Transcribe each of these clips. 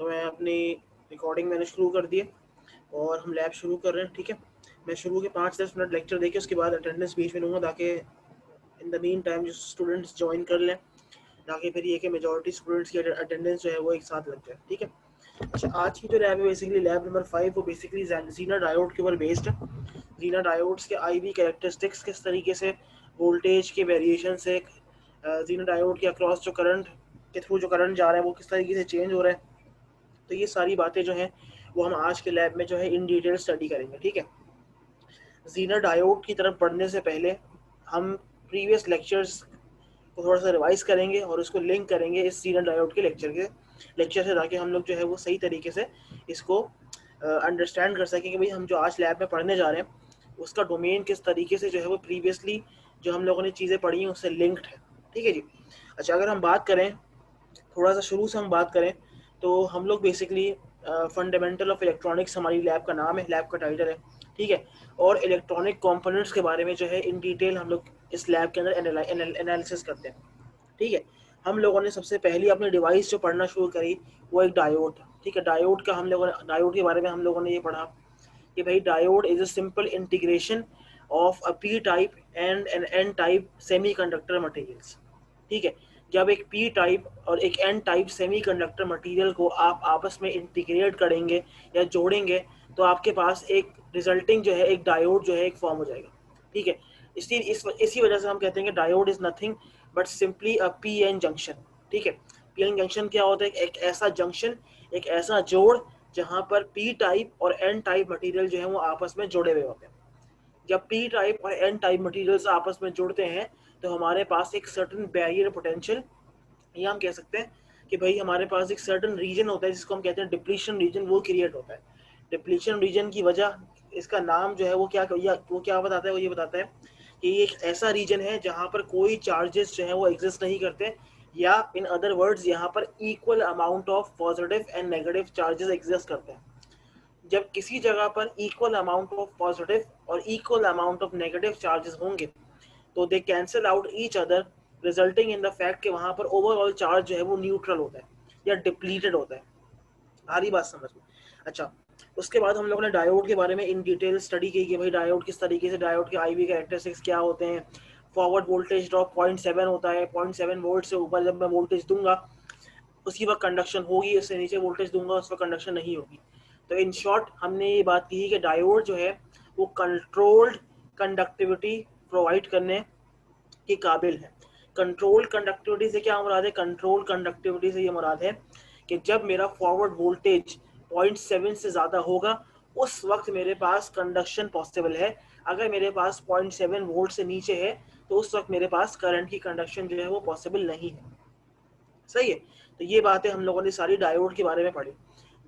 तो मैं अपनी रिकॉर्डिंग मैंने शुरू कर दी है और हम लैब शुरू कर रहे हैं। ठीक है, मैं शुरू के 5-10 मिनट लेक्चर देके उसके बाद अटेंडेंस बीच में लूँगा ताकि इन द मीन टाइम जो स्टूडेंट्स ज्वाइन कर लें, ताकि फिर ये कि मेजॉरिटी स्टूडेंट्स की अटेंडेंस जो है वो एक साथ लग जाए। ठीक है, अच्छा आज की जो लैब है बेसिकली लैब नंबर 5 वो बेसिकली जीना डायोड के ऊपर बेस्ड है। जीना डायोड्स के आई वी कैरेक्टरिस्टिक्स, किस तरीके से वोल्टेज के वेरिएशन से जीना डायोड के अक्रॉस जो करंट के थ्रू जो करंट जा रहा है वो किस तरीके से चेंज हो रहा है। तो ये सारी बातें जो हैं वो हम आज के लैब में जो है इन डिटेल स्टडी करेंगे। ठीक है, जीना डायोड की तरफ बढ़ने से पहले हम प्रीवियस लेक्चर्स को थोड़ा सा रिवाइज करेंगे और उसको लिंक करेंगे इस जीना डायोड के लेक्चर से, ताकि हम लोग जो है वो सही तरीके से इसको अंडरस्टैंड कर सकें कि भाई हम जो आज लैब में पढ़ने जा रहे हैं उसका डोमेन किस तरीके से जो है वो प्रीवियसली जो हम लोगों ने चीज़ें पढ़ी हैं उससे लिंक्ड है। ठीक है जी। अच्छा, अगर हम बात करें थोड़ा सा शुरू से हम बात करें तो हम लोग बेसिकली फंडामेंटल ऑफ इलेक्ट्रॉनिक्स हमारी लैब का नाम है, लैब का टाइटल है। ठीक है, और इलेक्ट्रॉनिक कंपोनेंट्स के बारे में जो है इन डिटेल हम लोग इस लैब के अंदर एनालिसिस करते हैं। ठीक है, हम लोगों ने सबसे पहली अपनी डिवाइस जो पढ़ना शुरू करी वो एक डायोड था। ठीक है, डायोड के बारे में हम लोगों ने ये पढ़ा कि भाई diode is a simple integration of a P type and N N type semiconductor materials. ठीक है, जब एक पी टाइप और एक एन टाइप सेमीकंडक्टर मटेरियल को आप आपस में इंटीग्रेट करेंगे या जोड़ेंगे तो आपके पास एक रिजल्टिंग जो है एक डायोड जो है एक फॉर्म हो जाएगा। ठीक है, इसी वजह से हम कहते हैं कि diode is nothing but simply a P N junction. ठीक है, पी एन जंक्शन क्या होता है? एक ऐसा जंक्शन, एक ऐसा जोड़ जहां पर पी टाइप और एन टाइप मटेरियल जो है वो आपस में जुड़े हुए होते हैं। जब पी टाइप और एन टाइप मटेरियल्स आपस में जुड़ते हैं तो हमारे पास एक सर्टेन बैरियर पोटेंशियल, या हम कह सकते हैं कि भाई हमारे पास एक सर्टेन रीजन होता है जिसको हम कहते हैं डिप्लीशन रीजन, वो क्रिएट होता है। डिप्लीशन रीजन की वजह, इसका नाम जो है वो क्या बताता है? वो ये बताता है कि ये एक ऐसा रीजन है जहाँ पर कोई चार्जेस जो है वो एग्जिस्ट नहीं करते, या इन अदर वर्ड्स यहाँ पर equal amount of positive and negative charges exist करते हैं। जब किसी जगह पर इक्वल अमाउंट ऑफ पॉजिटिव और equal amount of negative charges होंगे तो they cancel out each other, resulting in the fact कि वहां पर ओवरऑल चार्ज जो है वो न्यूट्रल होता है या डिप्लीटेड होता है। आ रही बात समझ में? अच्छा, उसके बाद हम लोगों ने डायोड के बारे में इन डिटेल स्टडी की कि भाई डायोड किस तरीके से, डायोड के आईवी कैरेक्टरिस्टिक्स क्या होते हैं। फॉरवर्ड वोल्टेज ड्रॉप 0.7 होता है, 0.7 वोल्ट से ऊपर जब मैं वोल्टेज दूंगा उसी वक्त कंडक्शन होगी, उससे नीचे वोल्टेज दूंगा उस वक्त कंडक्शन नहीं होगी। तो इन शॉर्ट हमने ये बात की कि डायोड जो है वो कंट्रोल्ड कंडक्टिविटी प्रोवाइड करने के काबिल है। कंट्रोल कंडक्टिविटी से क्या मुराद है? कंट्रोल कंडक्टिविटी से ये मुराद है कि जब मेरा फॉरवर्ड वोल्टेज 0.7 से ज़्यादा होगा उस वक्त मेरे पास कंडक्शन पॉसिबल है। अगर मेरे पास 0.7 वोल्ट से नीचे है तो उस वक्त मेरे पास करंट की कंडक्शन जो है वो पॉसिबल नहीं है। सही है, तो ये बातें हम लोगों ने सारी डायोड के बारे में पढ़ी।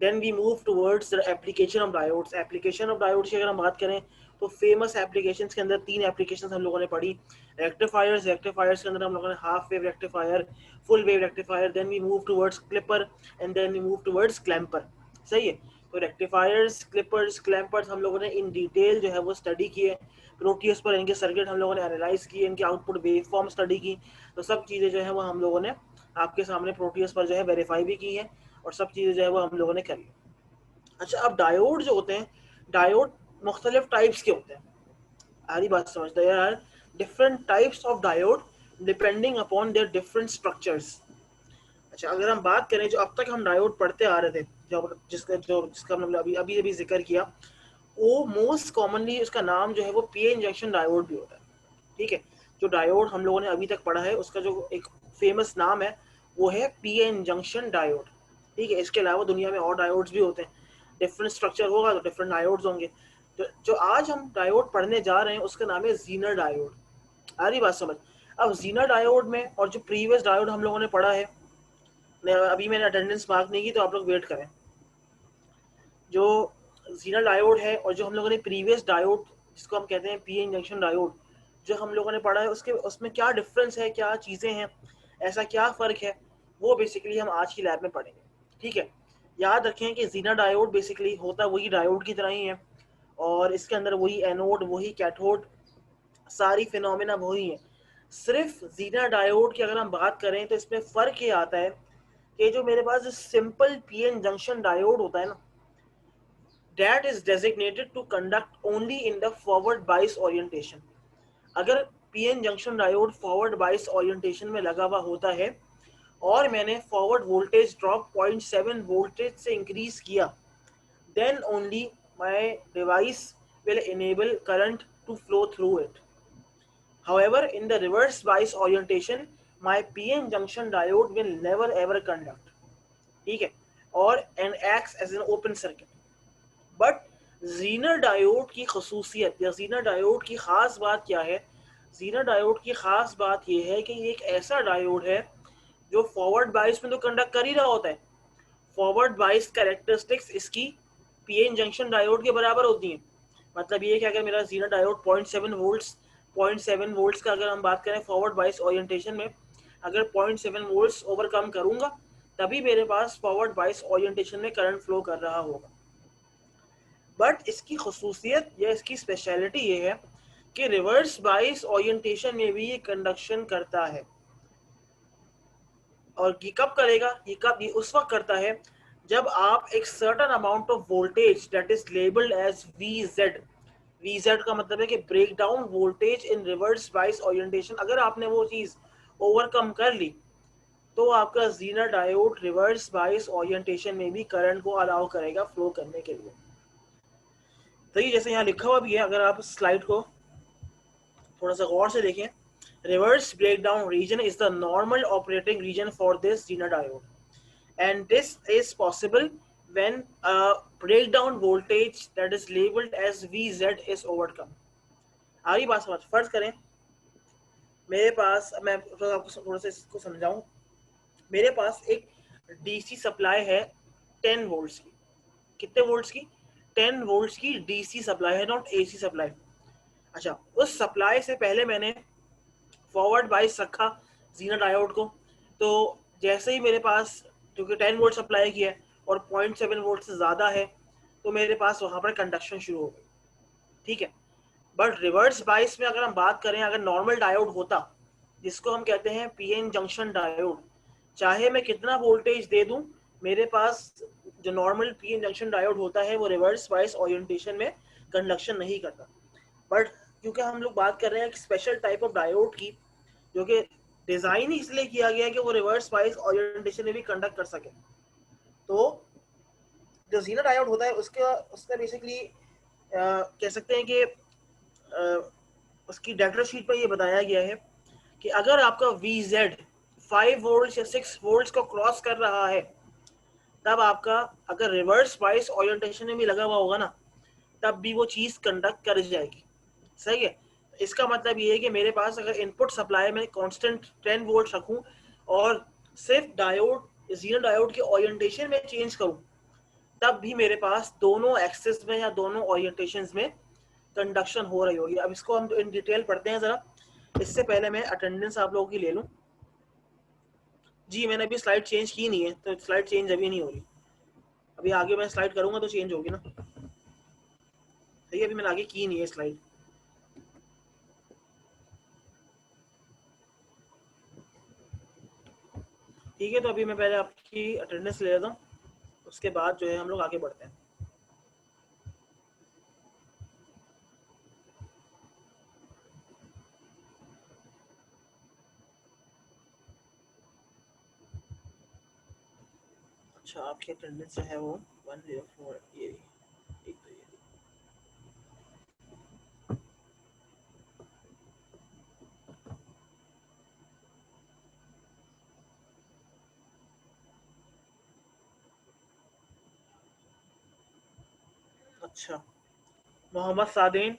Then we move towards the application of diodes. Application of diodes की अगर हम बात करें तो फेमस एप्लीकेशंस के अंदर 3 एप्लीकेशंस हम लोगों ने पढ़ी। रेक्टिफायर्स के अंदर हम लोगों ने half wave rectifier, full wave rectifier, then we move towards clipper and then we move towards clamper. सही है, तो रेक्टिफायर्स, क्लिपर्स, क्लैम्पर्स हम लोगों ने इन डिटेल जो है वो स्टडी किए। प्रोटियस पर इनके सर्किट हम लोगों ने एनालाइज किए, इनके आउटपुट वेव फॉर्म स्टडी की। तो सब चीज़ें जो है वो हम लोगों ने आपके सामने प्रोटियस पर जो है वेरीफाई भी की है और सब चीज़ें जो है वो हम लोगों ने करी। अच्छा, अब डायोड जो होते हैं, डायोड मुख्तलिफ टाइप्स के होते हैं। सारी बात समझते हैं यार, different types of diode depending upon their different structures. अच्छा, अगर हम बात करें जो अब तक हम डायोड पढ़ते आ रहे थे, जिसका हमने अभी अभी अभी जिक्र किया, वो मोस्ट कॉमनली उसका नाम जो है वो पी एन जंक्शन डायोड भी होता है। ठीक है, जो डायोड हम लोगों ने अभी तक पढ़ा है उसका जो एक फेमस नाम है वो है पी एन जंक्शन डायोड। ठीक है, इसके अलावा दुनिया में और डायोड्स भी होते हैं, डिफरेंट स्ट्रक्चर होगा तो डिफरेंट डायोड्स होंगे। जो आज हम डायोड पढ़ने जा रहे हैं उसका नाम है जीनर डायोड। आ रही बात समझ? अब जीनर डायोड में और जो प्रीवियस डायोड हम लोगों ने पढ़ा है, अभी मैंने अटेंडेंस मार्क नहीं की तो आप लोग वेट करें। जो जीनर डायोड है और जो हम लोगों ने प्रीवियस डायोड जिसको हम कहते हैं पी एन जंक्शन डायोड जो हम लोगों ने पढ़ा है, उसके उसमें क्या डिफरेंस है, क्या चीज़ें हैं, ऐसा क्या फ़र्क है, वो बेसिकली हम आज की लैब में पढ़ेंगे। ठीक है, याद रखें कि जीनर डायोड बेसिकली होता वही डायोड की तरह ही है और इसके अंदर वही एनोड, वही कैथोड, सारी फिनोमिना वही है। सिर्फ जीना डायोड की अगर हम बात करें तो इसमें फ़र्क ये आता है कि जो मेरे पास सिंपल पीएन जंक्शन डायोड होता है ना, that is designated to conduct only in the forward bias orientation. अगर पीएन जंक्शन डायोड फॉरवर्ड बाइस ओरिएंटेशन में लगा हुआ होता है और मैंने फॉरवर्ड वोल्टेज ड्रॉप 0.7 वोल्टेज से इंक्रीज किया, then only my device will enable current to flow through it. However, in the reverse bias orientation, my PN junction diode will never ever conduct. ठीक है, और and acts as an open circuit. But Zener diode की खसूसियत या Zener diode की खास बात क्या है? जीनर डायोड की खास बात यह है कि ये एक ऐसा डायोड है जो फॉरवर्ड बाइस में तो कंडक्ट कर ही रहा होता है। फॉरवर्ड बाइस कैरेक्टरिस्टिक्स इसकी पीएन जंक्शन डायोड के बराबर होती हैं। मतलब ये कि अगर मेरा जीनर डायोड 0.7 वोल्ट्स का अगर हम बात करें फॉरवर्ड बाइस ओरिएंटेशन में, अगर 0.7 वोल्ट्स ओवरकम करूंगा तभी मेरे पास फॉरवर्ड बाइस ओरिएंटेशन में करंट फ्लो कर रहा होगा। बट इसकी खसूसियत या इसकी स्पेशलिटी ये है कि रिवर्स बाइस ओरिएंटेशन में भी ये कंडक्शन करता है। और ये कब करेगा? ये उस वक्त करता है जब आप एक certain amount of voltage that is labelled as VZ का मतलब है कि break down voltage in reverse bias orientation, अगर आपने वो चीज ओवरकम कर ली तो आपका Zener diode reverse bias orientation में भी करंट को अलाउ करेगा फ्लो करने के लिए। तो ये जैसे यहाँ लिखा हुआ भी है, अगर आप स्लाइड को थोड़ा सा गौर से देखें, reverse breakdown region is the normal operating region for this zener diode, and this is possible when a breakdown voltage that is labeled as VZ is overcome. आगे बात समझ, फर्ज करें मेरे पास, मैं आपको थोड़ा सा इसको समझाऊं, मेरे पास एक डीसी सप्लाई है 10 वोल्ट्स की। कितने वोल्ट्स की? 10 वोल्ट्स की डीसी सप्लाई है, नॉट एसी सप्लाई। अच्छा, उस सप्लाई से पहले मैंने फॉरवर्ड बाइस रखा जीनर डायोड को, तो जैसे ही मेरे पास, क्योंकि 10 वोल्ट सप्लाई किया है और 0.7 वोल्ट से ज़्यादा है, तो मेरे पास वहाँ पर कंडक्शन शुरू हो गई। ठीक है, बट रिवर्स बाइस में अगर हम बात करें, अगर नॉर्मल डायोड होता जिसको हम कहते हैं पीएन जंक्शन डायोड, चाहे मैं कितना वोल्टेज दे दूं, मेरे पास जो नॉर्मल पीएन जंक्शन डायोड होता है वो रिवर्स बाइस ओरिएंटेशन में कंडक्शन नहीं करता। बट क्योंकि हम लोग बात कर रहे हैं एक स्पेशल टाइप ऑफ डायोड की, जो कि डिजाइन ही इसलिए किया गया है कि वो रिवर्स बाइस ओरिएंटेशन में भी कंडक्ट कर सके, तो जो जीनर डायोड होता है उसका बेसिकली कह सकते हैं कि उसकी डाटा शीट पर ये बताया गया है कि अगर आपका VZ 5 वोल्ट या 6 वोल्ट को क्रॉस कर रहा है, तब आपका अगर रिवर्स बाइस ओरिएंटेशन में भी लगा हुआ होगा ना, तब भी वो चीज़ कंडक्ट कर जाएगी। सही है, इसका मतलब ये है कि मेरे पास अगर इनपुट सप्लाई में कांस्टेंट 10 वोल्ट रखूं और सिर्फ डायोड जीरो डायोड के ओरिएंटेशन में चेंज करूं, तब भी मेरे पास दोनों एक्सिस में या दोनों ओरिएंटेशंस में कंडक्शन हो रही होगी। अब इसको हम इन डिटेल पढ़ते हैं जरा, इससे पहले मैं अटेंडेंस आप लोगों की ले लूं। जी, मैंने अभी स्लाइड चेंज की नहीं है, तो स्लाइड चेंज अभी नहीं हो रही, अभी आगे मैं स्लाइड करूंगा तो चेंज होगी ना। सही है, अभी मैंने आगे की नहीं है स्लाइड। ठीक है, तो अभी मैं पहले आपकी अटेंडेंस ले लेता हूँ, उसके बाद जो है हम लोग आगे बढ़ते हैं। अच्छा, आपकी अटेंडेंस जो है वो 104, ये एक तो ये। अच्छा, Mohammad Sadeen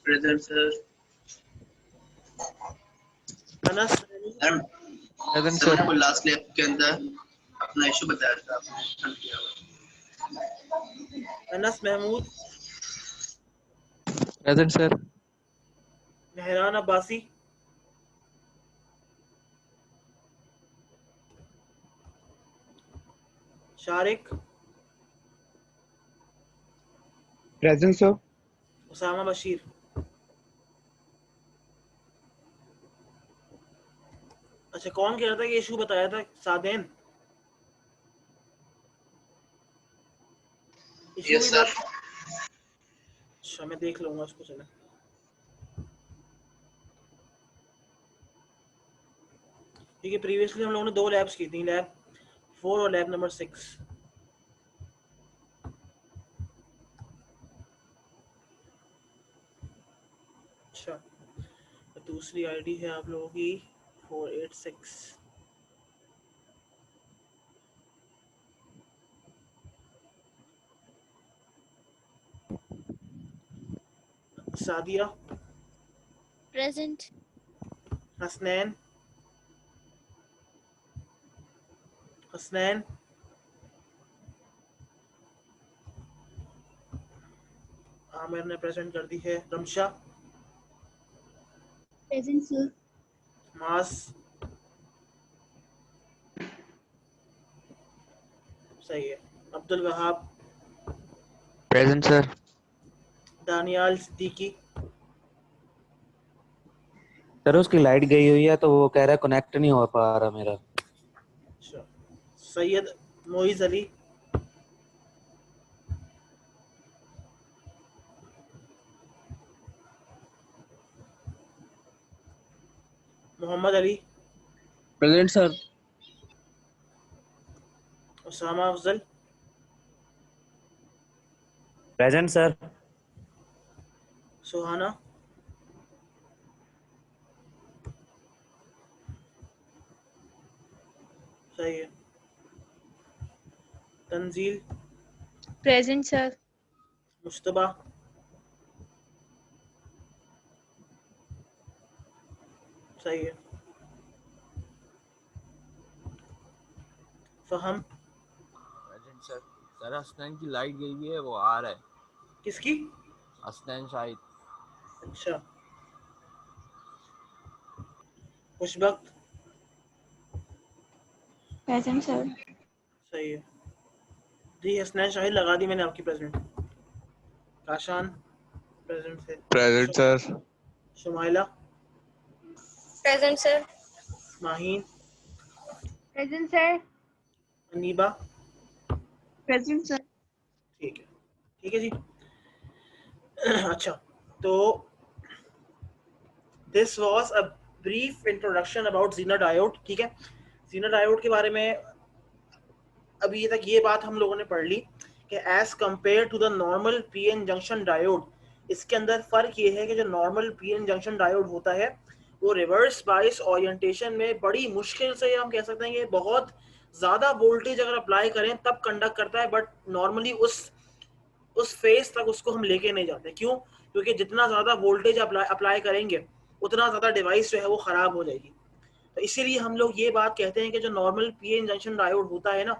present sir. Anas sir मेरे को लास्ट लैब के अंदर अपना इशू बताया था आपने। Anas Mahmood present sir. Mehran Abbasi, Shariq, present sir. Usama Bashir. अच्छा, कौन कह रहा था कि इशू बताया था? सादेन इशू यस भी सर। बात। अच्छा, मैं देख लूंगा उसको, चलो। ठीक है, प्रीवियसली हम लोगों ने 2 लैब्स की थी, लैब 4 और लैब नंबर 6। अच्छा, तो दूसरी आईडी है आप लोगों की 486। सादिया, Present. हसनैन, हसनैन, आमिर ने प्रेजेंट कर दी है। Ramsha, Present, sir. मास, सही है। Abdul Wahab, present sir. Daniyal Siddiqui, sir उसकी लाइट गई हुई है तो वो कह रहा है कनेक्ट नहीं हो पा रहा मेरा। अच्छा, Syed Moiz Ali, Mohammad Ali, present sir. Usama Afzal, present sir. Suhana, सही है। Tanzeel, Present, sir. मुश्तबा, सही है। Faham, present sir. Sir Hasnain की लाइट गई हुई है, वो आ रहा है। किसकी? हसनैन शाहिद। अच्छा, खुशबख्त, Present, sir. सही है जी। हसनैन शाहिद लगा दी मैंने आपकी प्रेजेंट। काशान प्रेजेंट से। Present sir. Shumaila, Present, sir. Maheen, Present, sir. Aniba, Present, sir. ठीक है, ठीक है जी। अच्छा, तो this was a brief introduction about Zener diode. ठीक है, जीना डायोड के बारे में अभी तक ये बात हम लोगों ने पढ़ ली कि as compare to the normal PN junction diode, इसके अंदर फर्क ये है कि जो नॉर्मल पीएन जंक्शन डायोड होता है वो रिवर्स बायस ओरिएंटेशन में बड़ी मुश्किल से, हम कह सकते हैं कि बहुत ज्यादा वोल्टेज अगर अप्लाई करें तब कंडक्ट करता है, बट नॉर्मली उस फेज तक उसको हम लेके नहीं जाते। क्यों? क्योंकि जितना ज्यादा वोल्टेज अप्लाई करेंगे उतना ज्यादा डिवाइस जो है वो खराब हो जाएगी। तो इसीलिए हम लोग ये बात कहते हैं कि जो नॉर्मल पीएन जंक्शन डायोड होता है ना,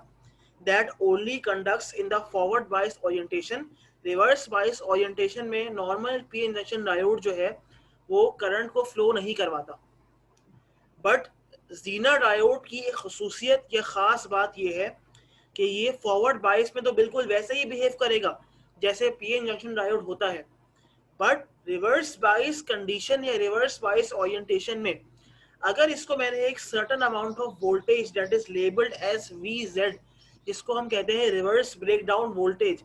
that only conducts in the forward bias orientation। Reverse bias orientation में नॉर्मल पी इंजेक्शन डायोड जो है वो करंट को फ्लो नहीं करवाता। बट जीना डायोड की एक खसूसियत या खास बात ये है कि ये फॉरवर्ड बायस में तो बिल्कुल वैसे ही बिहेव करेगा जैसे पी इंजेक्शन डायोड होता है, बट रिवर्स बायस कंडीशन या रिवर्स बायस ओरिएंटेशन में अगर इसको मैंने एक certain amount of voltage that is labelled as VZ, जिसको हम कहते हैं रिवर्स ब्रेकडाउन वोल्टेज,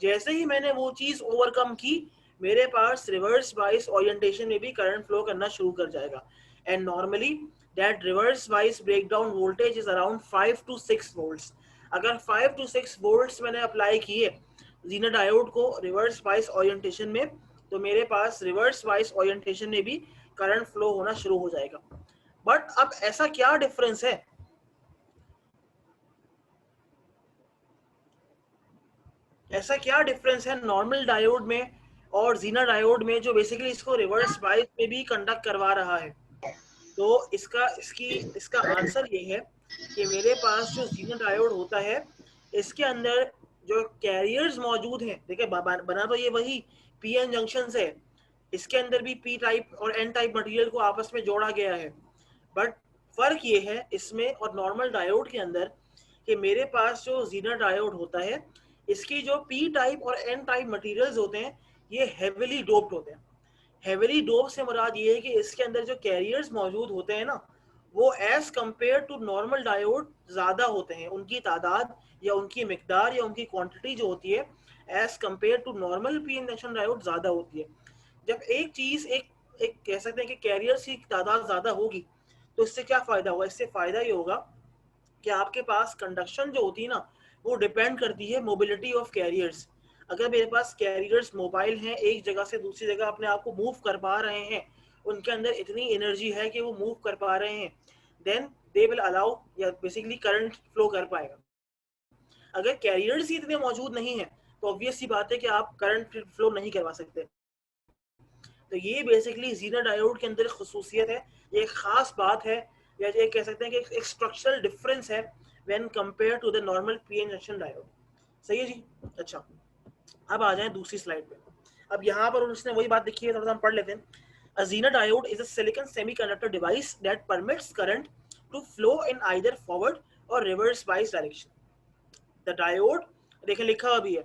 जैसे ही मैंने वो चीज ओवरकम की मेरे पास रिवर्स बायस ओरिएंटेशन में भी करंट फ्लो करना शुरू कर जाएगा। And normally that reverse bias breakdown voltage is around 5 to 6 volts. अगर 5 to 6 वोल्ट्स मैंने अप्लाई किए जीना डायोड को रिवर्स बायस ओरिएंटेशन में, तो मेरे पास रिवर्स बायस ओरिएंटेशन में भी करंट फ्लो होना शुरू हो जाएगा। बट अब ऐसा क्या डिफरेंस है? ऐसा क्या डिफरेंस है नॉर्मल डायोड में और जीना डायोड में जो बेसिकली इसको रिवर्स बायस में भी कंडक्ट करवा रहा है? तो इसका आंसर ये है कि मेरे पास जो जीना डायोड होता है इसके अंदर जो कैरियर्स मौजूद हैं, देखिए बना तो ये वही पीएन जंक्शन से, इसके अंदर भी पी टाइप और एन टाइप मटेरियल को आपस में जोड़ा गया है। बट फर्क ये है इसमें और नॉर्मल डायोड के अंदर कि मेरे पास जो जीना डायोड होता है इसकी जो पी टाइप और एन टाइप मटेरियल्स होते हैं ये हेविली डोप्ड होते हैं। हेविली डोप से मुराद ये है कि इसके अंदर जो कैरियर्स मौजूद होते हैं ना वो as compare to normal diode ज्यादा होते हैं, उनकी तादाद या उनकी मिकदार या उनकी क्वांटिटी जो होती है as compare to normal PN junction diode ज्यादा होती है। जब एक चीज एक एक कह सकते हैं कि कैरियर्स की तादाद ज्यादा होगी तो इससे क्या फायदा होगा? इससे फायदा ये होगा कि आपके पास कंडक्शन जो होती है ना वो डिपेंड करती है मोबिलिटी ऑफ कैरियर्स। अगर मेरे पास कैरियर्स मोबाइल हैं, एक जगह से दूसरी जगह अपने आप को मूव कर पा रहे हैं, उनके अंदर इतनी एनर्जी है कि वो मूव कर पा रहे हैं, देन दे विल अलाउ या बेसिकली करंट फ्लो कर पाएगा। अगर कैरियर्स ही इतने मौजूद नहीं है तो ऑब्वियस सी बात है कि आप करंट फ्लो नहीं करवा सकते। तो ये बेसिकली ज़ीनर डायोड के अंदर खसूसियत है, ये एक खास बात है, या ये कह सकते हैं कि एक स्ट्रक्चरल डिफरेंस है when compare to the normal PN junction diode. सही है जी। अच्छा, अब आ जाएं दूसरी स्लाइड पे। अब यहाँ पर उसने वही बात लिखी है, थोड़ा सा हम पढ़ लेते हैं। A Zener diode is a silicon semiconductor device that permits current to flow in either forward or reverse bias direction. The diode, देखिए लिखा अभी है,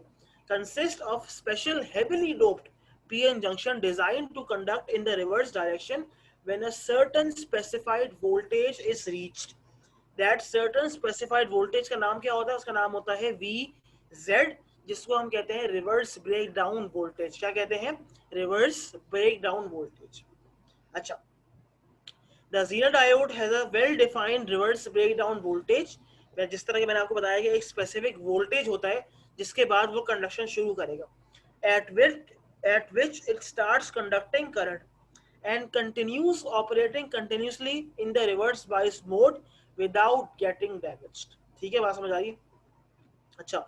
consists of special heavily doped PN junction designed to conduct in the reverse direction when a certain specified voltage is reached. That certain specified voltage का नाम क्या होता है? उसका नाम होता है VZ, जिसको हम कहते हैं रिवर्स ब्रेक डाउन वोल्टेज। क्या कहते हैं? Reverse break down voltage. अच्छा, the ज़ीनर diode has a well defined reverse break down voltage. जिस तरह के मैंने आपको बताया कि एक स्पेसिफिक वोल्टेज होता है जिसके बाद वो कंडक्शन शुरू करेगा, at which it starts conducting current and continues operating continuously in the reverse bias mode without getting damaged। ठीक है, बात समझ आ रही है? अच्छा,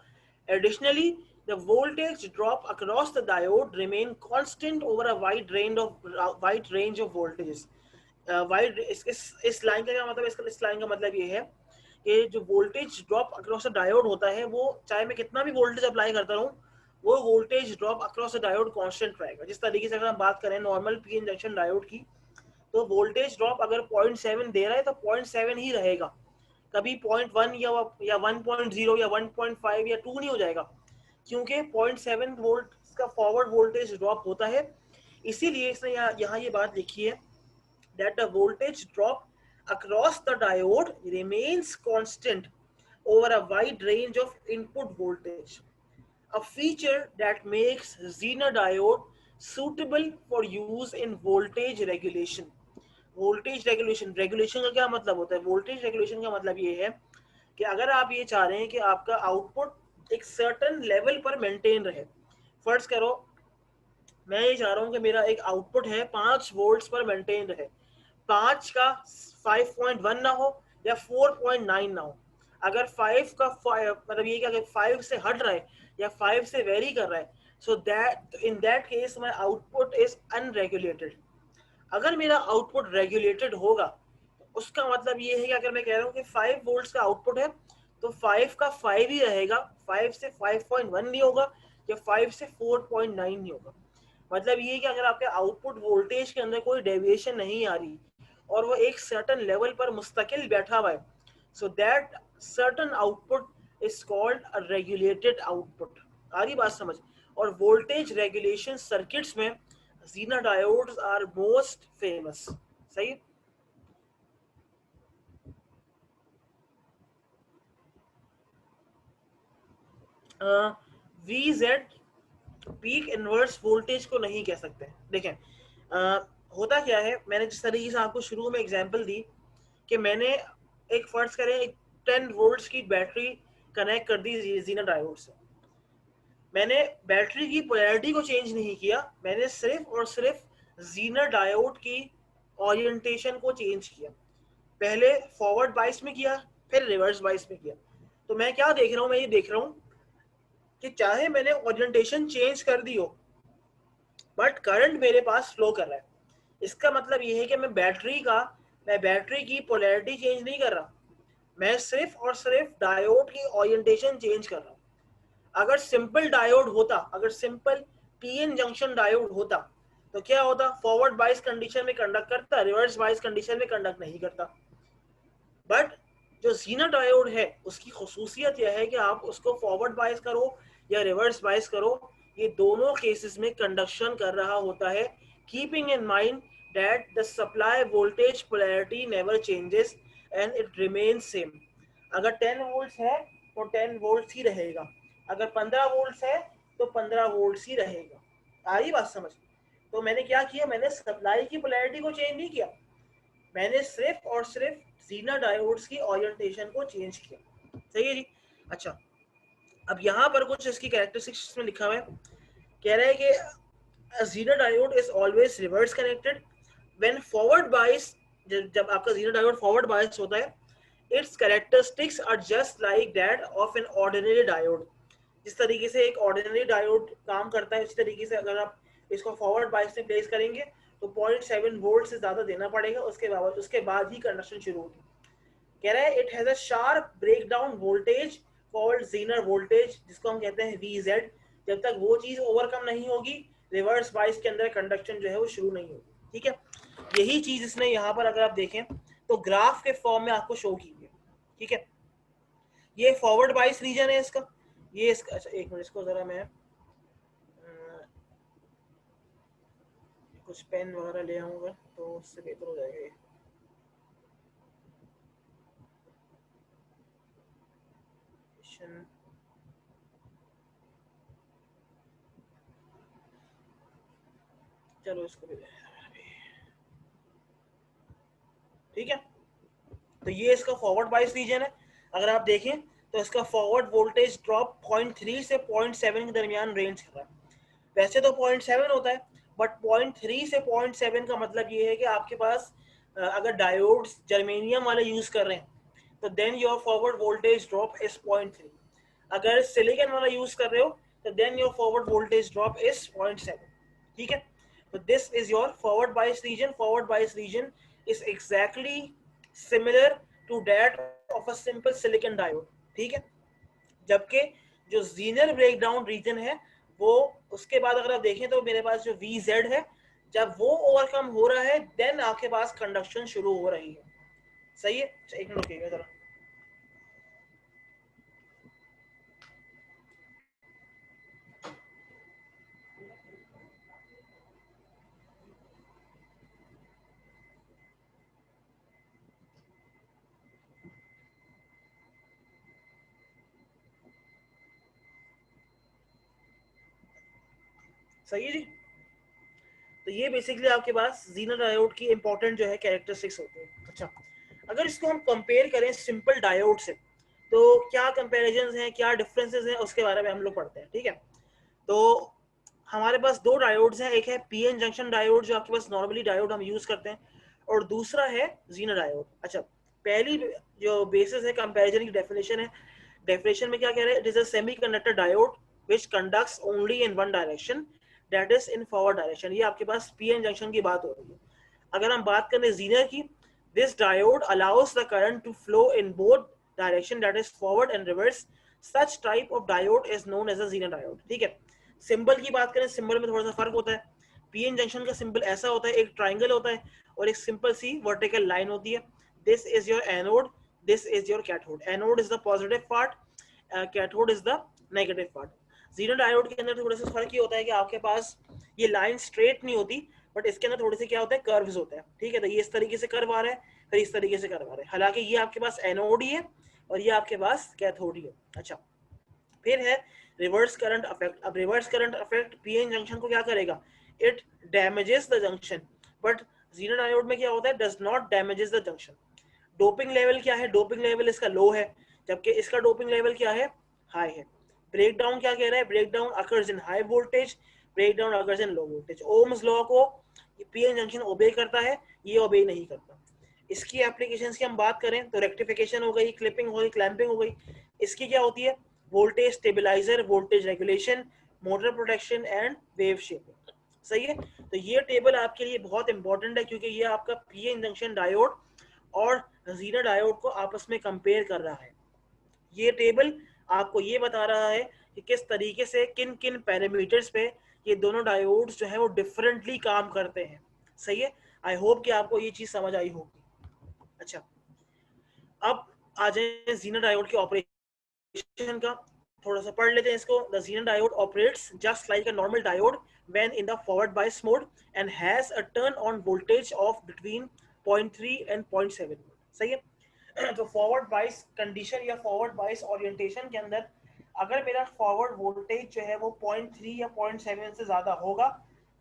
additionally the voltage drop across the diode remain constant over a wide range of voltages। Wide इस line का क्या मतलब है? इस लाइन का मतलब ये है कि जो voltage drop across the diode होता है वो चाहे मैं कितना भी वोल्टेज अप्लाई करता रहूं, वो voltage drop across the diode constant रहेगा। जिस तरीके से अगर हम बात करें नॉर्मल पीएन जंक्शन डायोड की, तो वोल्टेज ड्रॉप अगर 0.7 दे रहा है तो 0.7 ही रहेगा, कभी 0.1 या 1.0 या 1.5 या 2 नहीं हो जाएगा, क्योंकि 0.7 वोल्ट का फॉरवर्ड वोल्टेज ड्रॉप होता है। इसीलिए इसने यहाँ ये बात लिखी है that the voltage drop across the diode remains constant over a wide range of input voltage, a feature that makes Zener diode suitable for use in voltage regulation। Voltage regulation का क्या मतलब होता है? वोल्टेज रेगुलेशन का मतलब ये है कि अगर आप ये चाह रहे हैं कि आपका आउटपुट एक सर्टेन लेवल पर मेंटेन रहे, फर्ज करो मैं ये चाह रहा हूँ कि मेरा एक आउटपुट है 5 वोल्ट्स पर मेंटेन रहे, 5 का 5.1 ना हो या 4.9 ना हो। अगर 5 का मतलब ये कि अगर 5 से हट रहा है या 5 से वेरी कर रहा है, so that in that case my output is unregulated. अगर मेरा आउटपुट रेगुलेटेड होगा तो उसका मतलब ये है कि अगर मैं कह रहा हूँ कि 5 वोल्ट्स का आउटपुट है तो 5 का 5 ही रहेगा, 5 से 5.1 नहीं होगा या 5 से 4.9 नहीं होगा। मतलब ये कि अगर आपके आउटपुट वोल्टेज के अंदर कोई डेविएशन नहीं आ रही और वो एक सर्टेन लेवल पर मुस्तकिल बैठा हुआ है, so that certain output is called a regulated output. आ रही बात समझ? और वोल्टेज रेगुलेशन सर्किट्स में Zener diodes are most famous। सही? VZ पीक इनवर्स वोल्टेज को नहीं कह सकते। देखें होता क्या है, मैंने जिस तरीके से आपको शुरू में एग्जांपल दी कि मैंने एक फर्ज करें एक 10 वोल्ट्स की बैटरी कनेक्ट कर दी Zener डायोड से, मैंने बैटरी की पोलैरिटी को चेंज नहीं किया, मैंने सिर्फ और सिर्फ Zener डायोड की ओरिएंटेशन को चेंज किया। पहले फॉरवर्ड बाइस में किया, फिर रिवर्स बाइस में किया। तो मैं क्या देख रहा हूँ? मैं ये देख रहा हूँ कि चाहे मैंने ओरिएंटेशन चेंज कर दी हो बट करंट मेरे पास फ्लो कर रहा है। इसका मतलब ये है कि मैं बैटरी की पोलैरिटी चेंज नहीं कर रहा, मैं सिर्फ और सिर्फ डायोड की ओरिएंटेशन चेंज कर रहा हूँ। अगर सिंपल डायोड होता, अगर सिंपल पीएन जंक्शन डायोड होता तो क्या होता? फॉरवर्ड बाइस कंडीशन में कंडक्ट करता, रिवर्स बाइस कंडीशन में कंडक्ट नहीं करता। बट जो Zener डायोड है उसकी खुसूसियत यह है कि आप उसको फॉरवर्ड बाइस करो या रिवर्स बाइस करो, ये दोनों केसेस में कंडक्शन कर रहा होता है, keeping in mind that the supply voltage polarity never changes and it remains same. अगर 10 वोल्ट्स है तो 10 वोल्ट्स ही रहेगा, अगर 15 वोल्ट्स है तो 15 वोल्ट्स ही रहेगा। आ रही बात समझ? तो मैंने क्या किया, मैंने सप्लाई की पोलैरिटी को चेंज नहीं किया, मैंने सिर्फ और सिर्फ जीनर डायोड्स की ओरिएंटेशन को चेंज किया। सही है जी। अच्छा, अब यहाँ पर कुछ इसकी कैरेक्टरिस्टिक्स में लिखा हुआ है, कह रहा है कि Zener diode is always reverse connected when forward bias, जब आपका जीनर डायोड फॉरवर्ड बायस होता है, its characteristics are just like that of an ordinary diode. जिस तरीके से एक ऑर्डिनरी डायोड काम करता है, उसी तरीके से अगर आप इसको फॉरवर्ड बायस में प्लेस करेंगे तो 0.7 वोल्ट से ज्यादा देना पड़ेगा, उसके बाद ही कंडक्शन शुरू होगी। कह रहा है it has a sharp break down voltage called Zener voltage, जिसको हम कहते हैं VZ। जब तक वो चीज ओवरकम नहीं होगी, रिवर्स बायस के अंदर कंडक्शन जो है वो शुरू नहीं होगी। ठीक है, यही चीज इसने यहाँ पर अगर आप देखें तो ग्राफ के फॉर्म में आपको शो की है। ठीक है, ये फॉरवर्ड बायस रीजन है इसका, ये इसका। अच्छा एक मिनट, इसको जरा मैं कुछ पेन वगैरह ले आऊंगा तो उससे बेहतर हो जाएगा ये। चलो इसको भी, ठीक है। तो ये इसका फॉरवर्ड बायस रीजन है। अगर आप देखें तो इसका फॉरवर्ड वोल्टेज ड्रॉप 0.3 से 0.7 के दरमियान रेंज कर रहा है। वैसे तो 0.7 होता है, बट 0.3 से 0.7 का मतलब ये है कि आपके पास अगर डायोड्स जर्मेनियम वाले यूज कर रहे हैं तो then your forward voltage drop is 0.3। अगर सिलिकॉन वाला यूज कर रहे हो तो then your forward voltage drop is 0.7। ठीक है, तो this is your forward bias region. Forward bias region is exactly similar to that of a simple silicon diode. ठीक है, जबकि जो जीनर ब्रेकडाउन रीजन है वो, उसके बाद अगर आप देखें तो मेरे पास जो VZ है, जब वो ओवरकम हो रहा है देन आपके पास कंडक्शन शुरू हो रही है। सही है, एक मिनट रुकिएगा जरा। सही है जी। तो ये बेसिकली आपके पास जीनर डायोड की इंपॉर्टेंट जो है कैरेक्टरिस्टिक्स होती है। अच्छा, अगर इसको हम कंपेयर करें सिंपल डायोड से तो क्या कंपैरिजंस हैं, क्या डिफरेंसेस हैं, उसके बारे में हम लोग पढ़ते हैं। ठीक है, तो हमारे पास दो डायोड्स हैं, एक है PN जंक्शन डायोड जो आपके पास नॉर्मली डायोड हम यूज करते हैं, और दूसरा है जीनर डायोड। अच्छा, पहली जो बेसिस है कंपैरिजन की डेफिनेशन है, डेफिनेशन में क्या कह रहे हैं, it is a semiconductor diode which conducts only in one direction, that is in forward direction. ये आपके पास PN जंक्शन की बात हो रही है। अगर हम बात करें जीनर की, this diode allows the current to flow in both direction, that is forward and reverse. Such type of diode is known as a Zener diode. ठीक है, सिंबल की बात करें, सिंबल में थोड़ा सा फर्क होता है। PN जंक्शन का सिंबल ऐसा होता है, एक ट्राइंगल होता है और एक सिंपल सी वर्टिकल लाइन होती है। This is your anode, this is your cathode. Anode is the positive part, cathode is the negative part. Zener diode के अंदर थोड़ा सा फर्क ये होता है कि आपके पास ये लाइन स्ट्रेट नहीं होती, बट इसके अंदर थोड़े से क्या होता है, कर्व्स होता है। ठीक है, तो ये इस तरीके से कर्व आ रहा है, फिर इस तरीके से कर्व आ रहा है। हालांकि ये आपके पास एनोड ही है और ये आपके पास कैथोड ही है। अच्छा, फिर है रिवर्स करंट इफेक्ट। अब reverse current effect PN junction को क्या करेगा, it damages the junction, but Zener diode में क्या होता है, does not damages the junction. Doping level क्या है, डोपिंग लेवल इसका लो है, जबकि इसका डोपिंग लेवल क्या है, हाई है। ब्रेकडाउन क्या कह रहा है, breakdown occurs in high voltage, breakdown occurs in low voltage. Ohm's law को PN जंक्शन ओबे करता है, ये ओबे नहीं करता। इसकी एप्लीकेशंस की हम बात करें तो रेक्टिफिकेशन हो गई, क्लिपिंग हो गई, क्लैंपिंग हो गई। इसकी क्या होती है, voltage stabiliser, voltage regulation, motor protection and wave shaping. सही है, तो ये टेबल आपके लिए बहुत इंपॉर्टेंट है क्योंकि ये आपका PN जंक्शन डायोड और जीनर डायोड को आपस में कंपेयर कर रहा है। ये टेबल आपको ये बता रहा है कि किस तरीके से किन किन पैरामीटर्स पे ये दोनों डायोड्स जो है वो डिफरेंटली काम करते हैं। सही है, आई होप कि आपको ये चीज समझ आई होगी। अच्छा, अब आ जाए जीनर डायोड के ऑपरेशन का। थोड़ा सा पढ़ लेते हैं इसको। The ज़ीनर diode operates just like a normal diode when in the forward bias mode and has a turn on voltage of between 0.3 and 0.7। सही है। तो फॉरवर्ड बायस कंडीशन या फॉरवर्ड बायस ओरिएंटेशन के अंदर अगर मेरा फॉरवर्ड वोल्टेज जो है वो 0.3 या 0.7 से ज़्यादा होगा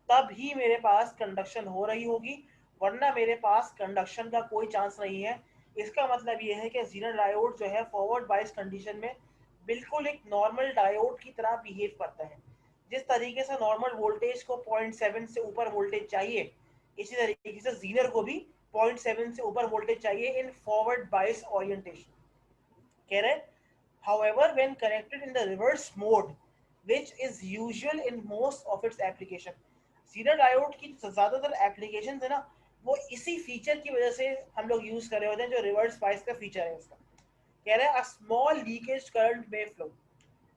तब ही मेरे पास कंडक्शन हो रही होगी, वरना मेरे पास कंडक्शन का कोई चांस नहीं है। इसका मतलब ये है कि ज़ीनर डायोड जो है फॉरवर्ड बायस कंडीशन में बिल्कुल एक नॉर्मल डायोड की तरह बिहेव करता है। जिस तरीके से नॉर्मल वोल्टेज को 0.7 से ऊपर वोल्टेज चाहिए, इसी तरीके से ज़ीनर को भी 0.7 से ऊपर वोल्टेज चाहिए इन फॉरवर्ड बायस ओरिएंटेशन। कह रहे हैं however when connected in the reverse mode which is usual in most of its application, Zener diode की ज्यादातर एप्लीकेशंस है ना वो इसी फीचर की वजह से हम लोग यूज कर रहे होते हैं जो रिवर्स बायस का फीचर है उसका। कह रहे हैं a small leakage current may flow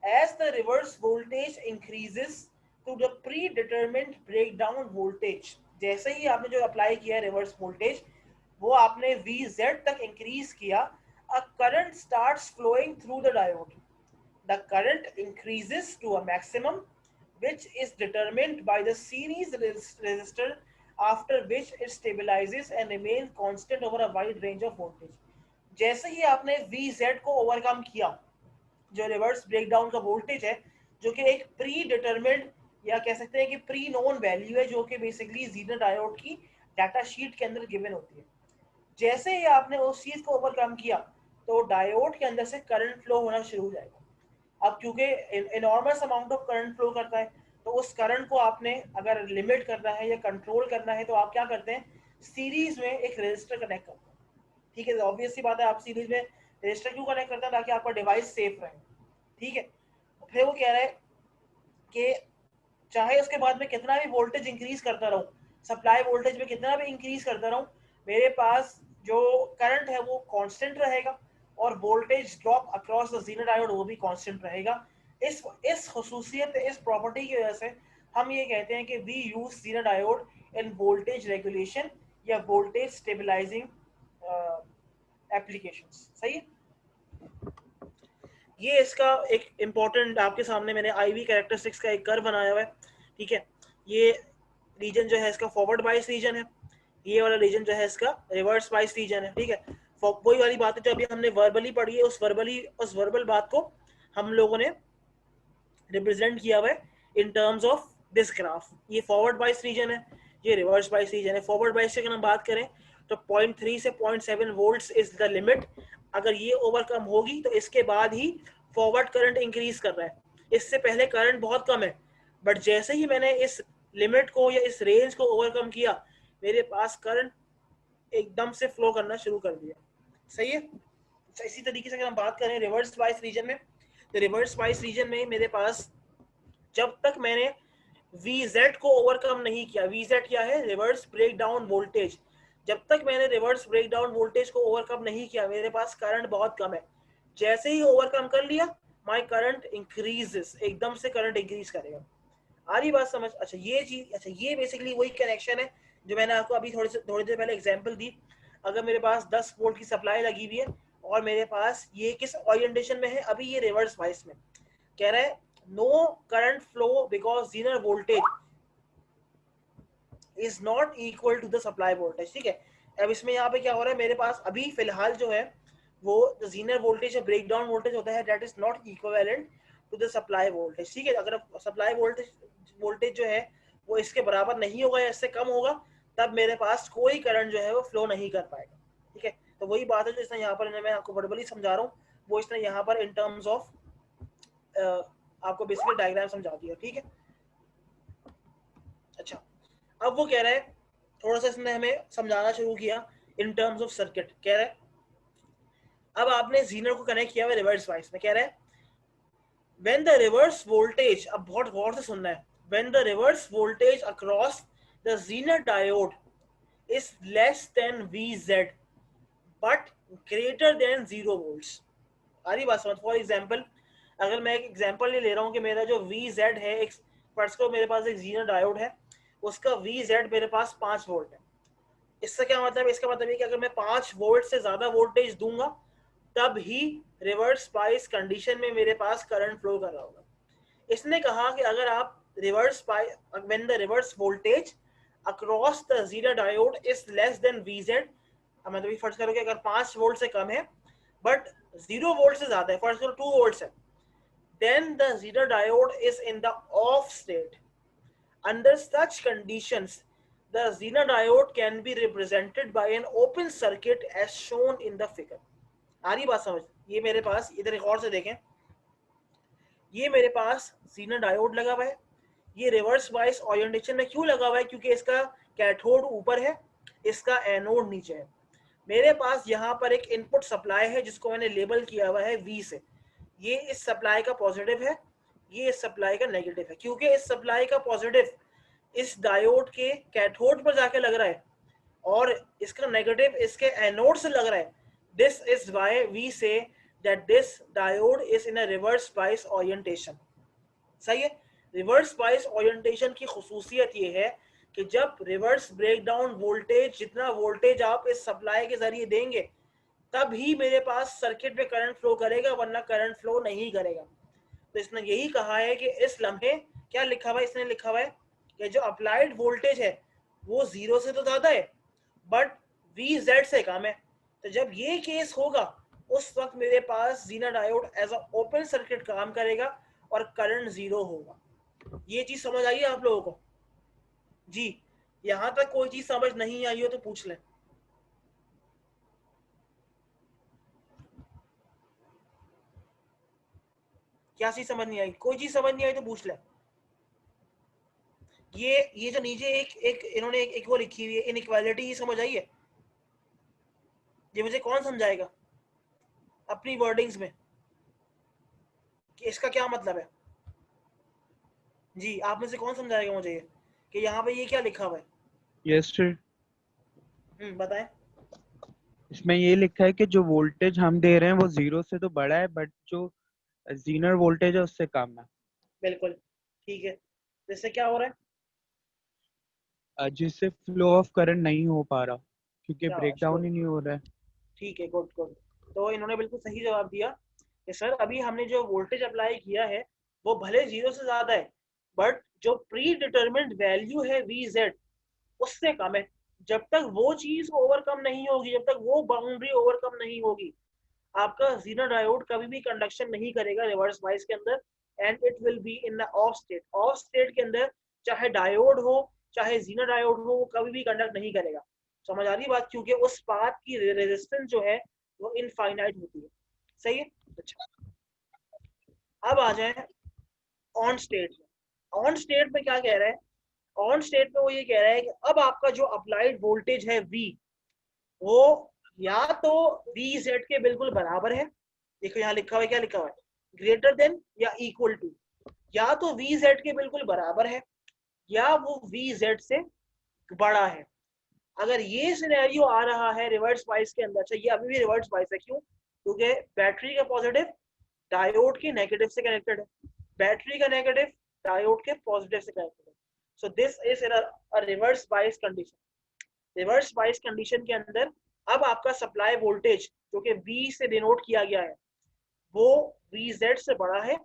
as the reverse voltage increases to the predetermined breakdown voltage। जैसे ही आपने जो अप्लाई किया है रिवर्स वोल्टेज वो आपने VZ तक इंक्रीज किया, a current starts flowing through the diode. The current increases to a maximum which is determined by the series resistor after which it stabilizes and remains constant over a wide range of voltage। जैसे ही आपने VZ को overcome किया, जो reverse breakdown का voltage है जो कि एक प्री डिटरमिन्ड या कह सकते हैं कि प्री नोन वैल्यू है जो कि बेसिकली ज़ीनर डायोड की डाटा शीट के अंदर गिवन होती है, जैसे ही आपने उस चीज को ओवरकम किया तो डायोड के अंदर से करंट फ्लो होना शुरू हो जाएगा। अब क्योंकि enormous amount of current flow करता है तो उस करंट को आपने अगर लिमिट करना है या कंट्रोल करना है तो आप क्या करते हैं, सीरीज में एक रजिस्टर कनेक्ट करते हैं। ठीक है, ऑब्वियस सी बात है, आप सीरीज में रजिस्टर क्यों कनेक्ट करते हैं, ताकि आपका डिवाइस सेफ रहे। ठीक है, फिर वो कह रहा है कि चाहे उसके बाद में कितना भी वोल्टेज इंक्रीज करता रहूं, सप्लाई वोल्टेज में कितना भी इंक्रीज करता रहूं, मेरे पास जो करंट है वो कांस्टेंट रहेगा और voltage drop across the ज़ीनर diode वो भी कांस्टेंट रहेगा। इस खसूसियत, इस प्रॉपर्टी की वजह से हम ये कहते हैं कि we use Zener diode in voltage regulation या वोल्टेज स्टेबलाइजिंग एप्लीकेशंस। सही है, ये इसका एक इम्पोर्टेंट आपके सामने मैंने IV कैरेक्टरिस्टिक्स का एक कर्व बनाया हुआ है। ठीक है, ये रीजन जो है इसका फॉरवर्ड बायस रीजन है, ये वाला रीजन जो है इसका रिवर्स बायस रीजन है। ठीक है, वही वाली बात है जो अभी हमने वर्बली पढ़ी है, उस वर्बल बात को हम लोगों ने रिप्रेजेंट किया हुआ है in terms of this graph. ये फॉरवर्ड बायस रीजन है, ये रिवर्स बायस रीजन है। फॉरवर्ड बायस से अगर हम बात करें तो 0.3 से 0.7 वोल्ट्स इज द लिमिट। अगर ये ओवरकम होगी तो इसके बाद ही फॉरवर्ड करंट इंक्रीज कर रहा है, इससे पहले करंट बहुत कम है, बट जैसे ही मैंने इस लिमिट को या इस रेंज को ओवरकम किया मेरे पास करंट एकदम से फ्लो करना शुरू कर दिया। सही है, इसी तरीके से अगर हम बात करें रिवर्स बायस रीजन में, तो रिवर्स बायस रीजन में मेरे पास जब तक मैंने VZ को ओवरकम नहीं किया, VZ क्या है, रिवर्स ब्रेकडाउन वोल्टेज, जब तक मैंने रिवर्स ब्रेकडाउन वोल्टेज को ओवरकम नहीं किया मेरे पास करंट बहुत कम है। जैसे ही ओवरकम कर लिया माय करंट इंक्रीजेस, एकदम से करंट इंक्रीज करेगा। आ रही बात समझ? अच्छा ये चीज, अच्छा ये बेसिकली वही कनेक्शन है जो मैंने आपको अभी थोड़ी देर पहले एग्जांपल दी। अगर मेरे पास 10 वोल्ट की सप्लाई लगी हुई है और मेरे पास ये किस ओरिएंटेशन में है, अभी ये रिवर्स बायस में, कह रहा है no current flow because Zener voltage is not equal to the supply voltage. ठीक है, अब इसमें यहाँ पे क्या हो रहा है, मेरे पास अभी फिलहाल जो है वो ज़ीनर वोल्टेज या ब्रेकडाउन वोल्टेज होता है that is not equivalent to the supply voltage. ठीक है, अगर सप्लाई वोल्टेज जो है वो इसके बराबर नहीं होगा या इससे कम होगा तब मेरे पास कोई करंट जो है वो फ्लो नहीं कर पाएगा। ठीक है, तो वही बात है जो इसने यहाँ पर, मैं आपको वर्बली समझा रहा हूँ, वो इसने यहाँ पर इन टर्म्स ऑफ आपको बेसिकली डायग्राम समझा दिया। ठीक है, अच्छा अब वो कह रहा है, थोड़ा सा इसने हमें समझाना शुरू किया इन टर्म्स ऑफ सर्किट। कह रहा है अब आपने ज़ीनर को कनेक्ट किया हुआ रिवर्स बायस में, कह रहा है when the reverse voltage, अब बहुत गौर से सुनना है, when the reverse voltage across the Zener diode is less than VZ but greater than 0 volts। आ रही बात समझ? फॉर एग्जाम्पल अगर मैं एक एग्जाम्पल ले रहा हूँ कि मेरा जो VZ है, एक फर्स्ट को मेरे पास एक Zener डायोड है, उसका VZ मेरे पास 5 वोल्ट है। इससे क्या मतलब है? इसका मतलब है कि अगर मैं 5 वोल्ट से ज्यादा वोल्टेज दूंगा तब ही रिवर्स स्पाइस कंडीशन में मेरे पास करंट फ्लो कर रहा होगा। इसने कहा कि अगर आप reverse when the reverse voltage across the zero diode is less than VZ, मतलब ये फर्ज करो कि अगर 5 वोल्ट से कम है बट 0 वोल्ट से ज्यादा है, फर्ज करो 2 वोल्ट है, then the zero diode is in the off state. Under such conditions, the Zener diode can be represented by an open circuit as shown in the figure. आ रही बात समझ? ये मेरे पास इधर एक और से देखें, ये मेरे पास Zener diode लगा हुआ है, ये रिवर्स बायस ओरिएंटेशन में क्यों लगा हुआ है? क्योंकि इसका कैथोड ऊपर है, इसका एनोड नीचे है। मेरे पास यहाँ पर एक इनपुट सप्लाई है जिसको मैंने लेबल किया हुआ है V से। ये इस सप्लाई का पॉजिटिव है, ये इस सप्लाई का नेगेटिव है। क्योंकि इस सप्लाई का पॉजिटिव इस डायोड के कैथोड पर जाके लग रहा है और इसका नेगेटिव इसके एनोड से लग रहा है, this is why we say that this diode is in a reverse bias orientation. सही है? रिवर्स बायस ओरिएंटेशन की खुसूसियत ये है कि जब रिवर्स ब्रेकडाउन वोल्टेज, जितना वोल्टेज आप इस सप्लाई के जरिए देंगे तब ही मेरे पास सर्किट में करंट फ्लो करेगा, वरना करंट फ्लो नहीं करेगा। तो इसने यही कहा है कि इस लम्हे क्या लिखा हुआ है, इसने लिखा हुआ है कि जो अप्लाइड वोल्टेज है वो 0 से तो ज्यादा है बट VZ से कम है। तो जब ये केस होगा उस वक्त मेरे पास Zener diode as a open circuit काम करेगा और करंट 0 होगा। ये चीज समझ आई है आप लोगों को? जी, यहां तक कोई चीज समझ नहीं आई हो तो पूछ लें। क्या चीज समझ नहीं आई? कोई चीज समझ नहीं आई तो पूछ ले। ये जो नीचे एक इन्होंने एक वो लिखी हुई है इनइक्वालिटी, ये समझ आई है? ये मुझे कौन समझाएगा अपनी वर्डिंग्स में कि इसका क्या मतलब है? जी, आप में से कौन समझाएगा मुझे ये कि यहाँ पे ये क्या लिखा हुआ है? Yes sir. बताएं। इसमें ये लिखा है कि जो वोल्टेज हम दे रहे हैं वो 0 से तो बड़ा है बट जो जीनर वोल्टेज है उससे कम है। बिल्कुल ठीक है। इससे क्या हो रहा है? जिससे फ्लो ऑफ करंट नहीं हो पा रहा क्योंकि ब्रेकडाउन ही नहीं हो रहा है। ठीक है, गुड गुड। तो इन्होंने बिल्कुल सही जवाब दिया कि सर अभी हमने जो वोल्टेज अप्लाई किया है वो भले 0 से ज्यादा है बट जो प्री डिटरमिन्ड वैल्यू है VZ उससे कम है। जब तक वो चीज ओवरकम नहीं होगी, जब तक वो बाउंड्री ओवरकम नहीं होगी, आपका Zener डायोड कभी भी कंडक्शन नहीं करेगा रिवर्स बायस के अंदर and it will be in the of state. Of state के अंदर चाहे डायोड हो चाहे Zener डायोड हो वो कभी भी कंडक्ट नहीं करेगा। समझ आ रही बात? क्योंकि उस पाथ की रेजिस्टेंस जो है वो इनफाइनाइट होती है। सही है? अच्छा, अब आ जाए ऑन स्टेट में। ऑन स्टेट में क्या कह रहा है? ऑन स्टेट में वो ये कह रहा है कि अब आपका जो अप्लाइड वोल्टेज है V, वो या तो VZ के बिल्कुल बराबर है, देखो यहाँ लिखा हुआ है, क्या लिखा हुआ है? ग्रेटर देन या इक्वल टू। या तो VZ के बिल्कुल बराबर है या वो VZ से बड़ा है। अगर ये सिनेरियो आ रहा है रिवर्स बायस के अंदर, अच्छा ये अभी भी रिवर्स बायस है, क्यों? क्योंकि बैटरी का पॉजिटिव डायोड के नेगेटिव से कनेक्टेड है, बैटरी का नेगेटिव डायोड के पॉजिटिव से कनेक्टेड है। So this is a reverse bias condition. Reverse bias condition के अंदर अब आपका सप्लाई वोल्टेज जो कि V से डिनोट किया गया है वो VZ से बड़ा है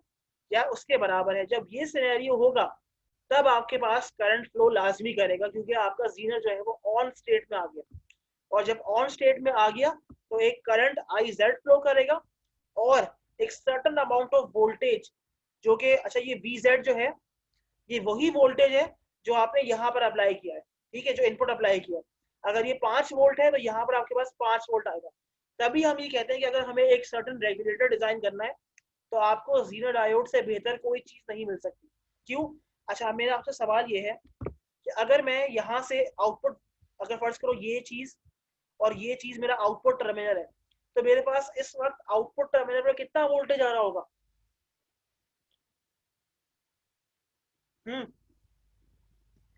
या उसके बराबर है। जब ये सिनेरियो होगा तब आपके पास करंट फ्लो लाजमी करेगा क्योंकि आपका Zener जो है वो ऑन स्टेट में आ गया, और जब ऑन स्टेट में आ गया तो एक करंट IZ फ्लो करेगा और एक सर्टेन अमाउंट ऑफ वोल्टेज जो कि, अच्छा ये VZ जो है ये वही वोल्टेज है जो आपने यहाँ पर अप्लाई किया है, ठीक है, जो इनपुट अप्लाई किया है। अगर ये 5 वोल्ट है तो यहाँ पर आपके पास 5 वोल्ट आएगा। तभी हम ये कहते हैं कि अगर हमें एक सर्टेन रेगुलेटर डिजाइन करना है तो आपको Zener डायोड से बेहतर कोई चीज नहीं मिल सकती। क्यों? अच्छा, मेरा आपसे सवाल ये है कि अगर मैं यहाँ से आउटपुट, अगर फर्ज करो ये चीज और ये चीज मेरा आउटपुट टर्मिनल है, तो मेरे पास इस वक्त आउटपुट टर्मिनल पर कितना वोल्टेज आ रहा होगा?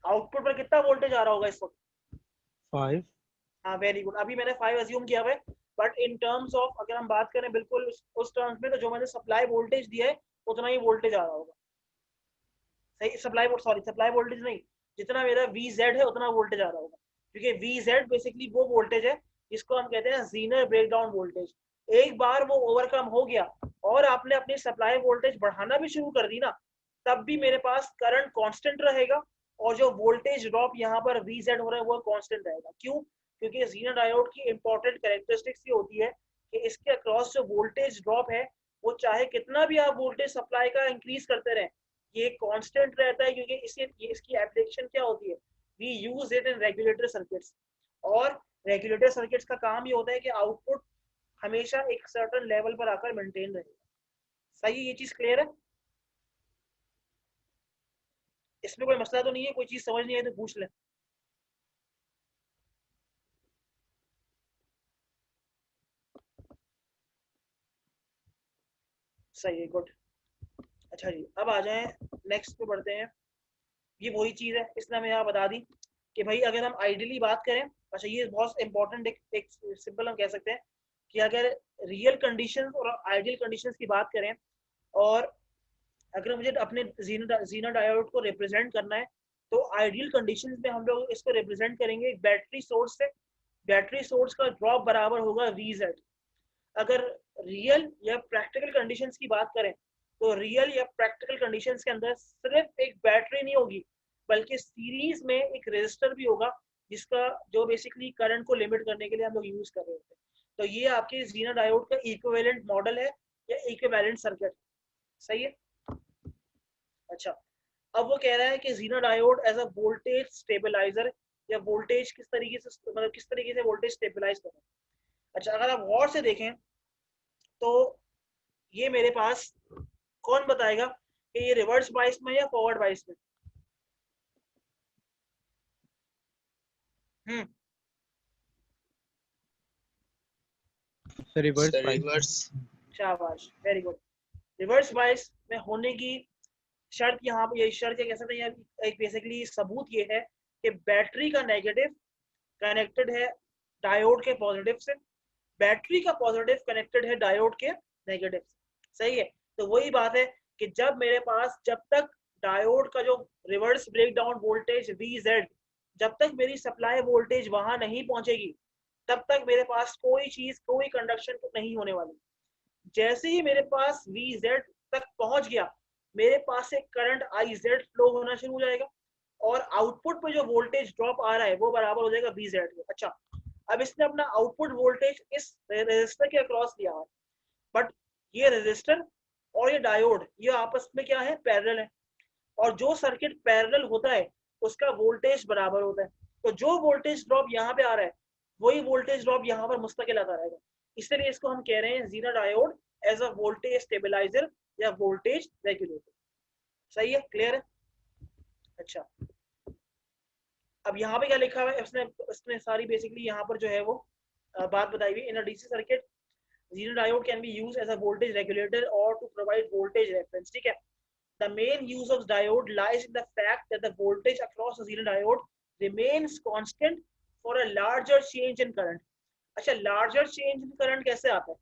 आउटपुट पर कितना वोल्टेज आ रहा होगा इस वक्त? 5। हाँ, वेरी गुड। अभी मैंने 5 अज्यूम किया हुआ है बट इन टर्म्स ऑफ अगर हम बात करें बिल्कुल उस टर्म्स में, तो जो मैंने सप्लाई वोल्टेज दिया है उतना ही वोल्टेज आ रहा होगा। सही, सप्लाई वोल्टेज नहीं, जितना मेरा VZ है उतना वोल्टेज आ रहा होगा, क्योंकि VZ बेसिकली वो वोल्टेज है जिसको हम कहते हैं Zener ब्रेकडाउन वोल्टेज। एक बार वो ओवरकम हो गया और आपने अपनी सप्लाई वोल्टेज बढ़ाना भी शुरू कर दी ना, तब भी मेरे पास करंट कांस्टेंट रहेगा और जो वोल्टेज ड्रॉप यहाँ पर VZ हो रहा है वो कांस्टेंट रहेगा। क्यों? क्योंकि ज़ीनर डायोड की इंपॉर्टेंट कैरेक्टरिस्टिक्स ये होती है कि इसके अक्रॉस जो वोल्टेज ड्रॉप है वो चाहे कितना भी आप वोल्टेज सप्लाई का इंक्रीज करते रहें, ये कांस्टेंट रहता है, क्योंकि इसकी एप्लीकेशन क्या होती है, we use it in regulator circuits. और रेगुलेटर सर्किट्स का काम ये होता है कि आउटपुट हमेशा एक सर्टेन लेवल पर आकर मेंटेन रहेगा। सही है, ये चीज क्लियर है? इसमें कोई मसला तो नहीं है? कोई चीज समझ नहीं आई तो पूछ ले। सही है, गुड। अच्छा जी, अब आ जाएं नेक्स्ट पे बढ़ते हैं। ये वही चीज है, इसने हमें यहाँ बता दी कि भाई अगर हम आइडियली बात करें, अच्छा ये बहुत इंपॉर्टेंट एक सिंपल हम कह सकते हैं कि अगर रियल कंडीशंस और आइडियल कंडीशंस की बात करें, और अगर मुझे अपने ज़ीनर डायोड को रिप्रेजेंट करना है, तो आइडियल कंडीशंस में हम लोग इसको रिप्रेजेंट करेंगे एक बैटरी सोर्स से। बैटरी सोर्स का ड्रॉप बराबर होगा VZ। अगर रियल या प्रैक्टिकल कंडीशंस की बात करें, तो रियल या प्रैक्टिकल कंडीशंस के अंदर सिर्फ एक बैटरी नहीं होगी, बल्कि सीरीज में एक रेजिस्टर भी होगा, जिसका जो बेसिकली करंट को लिमिट करने के लिए हम लोग यूज कर रहे होते हैं। तो ये आपके ज़ीनर डायोड का इक्विवेलेंट मॉडल है या इक्विवेलेंट सर्किट। सही है? अच्छा, अब वो कह रहा है कि Zener diode as a voltage stabiliser, या वोल्टेज किस तरीके से, मतलब किस तरीके से वोल्टेज स्टेबलाइज करें। अच्छा, अगर आप गौर से देखें तो ये मेरे पास कौन बताएगा कि ये रिवर्स बाइस में या फॉरवर्ड बाइस में? रिवर्स। शाबाश, वेरी गुड। रिवर्स बाइस में होने की शर्त यहाँ पे, ये शर्त कह सकते हैं, एक बेसिकली सबूत ये है कि बैटरी का नेगेटिव कनेक्टेड है डायोड के पॉजिटिव से, बैटरी का पॉजिटिव कनेक्टेड है डायोड के नेगेटिव से। सही है? तो वही बात है कि जब मेरे पास, जब तक डायोड का जो रिवर्स ब्रेकडाउन वोल्टेज VZ, जब तक मेरी सप्लाई वोल्टेज वहां नहीं पहुंचेगी, तब तक मेरे पास कोई चीज, कोई कंडक्शन नहीं होने वाली। जैसे ही मेरे पास VZ तक पहुंच गया, मेरे पास से करंट IZ फ्लो होना शुरू हो जाएगा, और आउटपुट पे जो वोल्टेज ड्रॉप आ रहा है वो बराबर हो जाएगा VZ के। अच्छा, अब इसने अपना आउटपुट वोल्टेज इस रेजिस्टर के अक्रॉस लिया है, बट ये रेजिस्टर और ये डायोड ये आपस में क्या है, पैरेलल है, और जो सर्किट पैरेलल होता है उसका वोल्टेज बराबर होता है। तो जो वोल्टेज ड्रॉप यहाँ पे आ रहा है वही वोल्टेज ड्रॉप यहाँ पर मुस्तकिल आता रहेगा। इसलिए इसको हम कह रहे हैं Zener diode as a voltage stabiliser या वोल्टेज रेगुलेटर। सही है? क्लियर है? अच्छा, अब यहाँ पे क्या लिखा हुआ है, उसने सारी बेसिकली यहाँ पर जो है वो बात बताई हुई। In a DC circuit Zener diode can be used as a voltage regulator और टू प्रोवाइड वोल्टेज रेफरेंस। ठीक है? The main use of diode lies in the fact that the voltage across a Zener diode remains constant for a larger change in current. अच्छा, larger change in current कैसे आता है?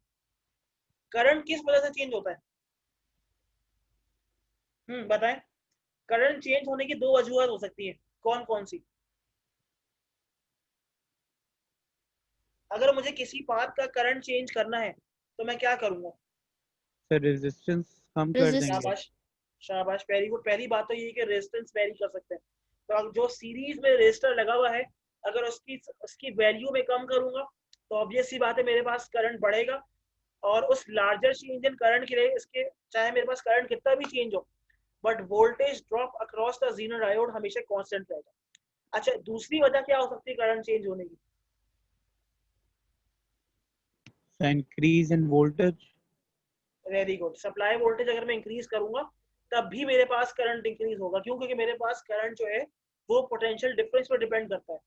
Current किस वजह से change होता है? बताएं। करंट चेंज होने की दो वजूहत हो सकती है, कौन कौन सी? अगर मुझे किसी पाथ का करंट चेंज करना है तो मैं क्या करूंगा? सर रेजिस्टेंस कम कर देंगे। शाबाश, शाबाश, वेरी गुड। पहली बात तो ये कि रेजिस्टेंस वेरी कर सकते हैं। तो जो सीरीज में रेजिस्टर लगा हुआ है, अगर उसकी वैल्यू में कम करूंगा तो ऑब्वियस सी बात है मेरे पास करंट बढ़ेगा, और उस लार्जर चेंज इन करंट के लिए इसके चाहे मेरे पास करंट कितना भी चेंज हो, but voltage drop across the ज़ीनर diode हमेशा कांस्टेंट रहेगा। अच्छा, दूसरी वजह क्या हो सकती है करंट चेंज होने की? Increase in voltage. Very good. Supply voltage अगर मैं इंक्रीज करूंगा तब भी मेरे पास करंट इंक्रीज होगा। क्यों? क्योंकि मेरे पास करंट जो है वो पोटेंशियल डिफरेंस पर डिपेंड करता है।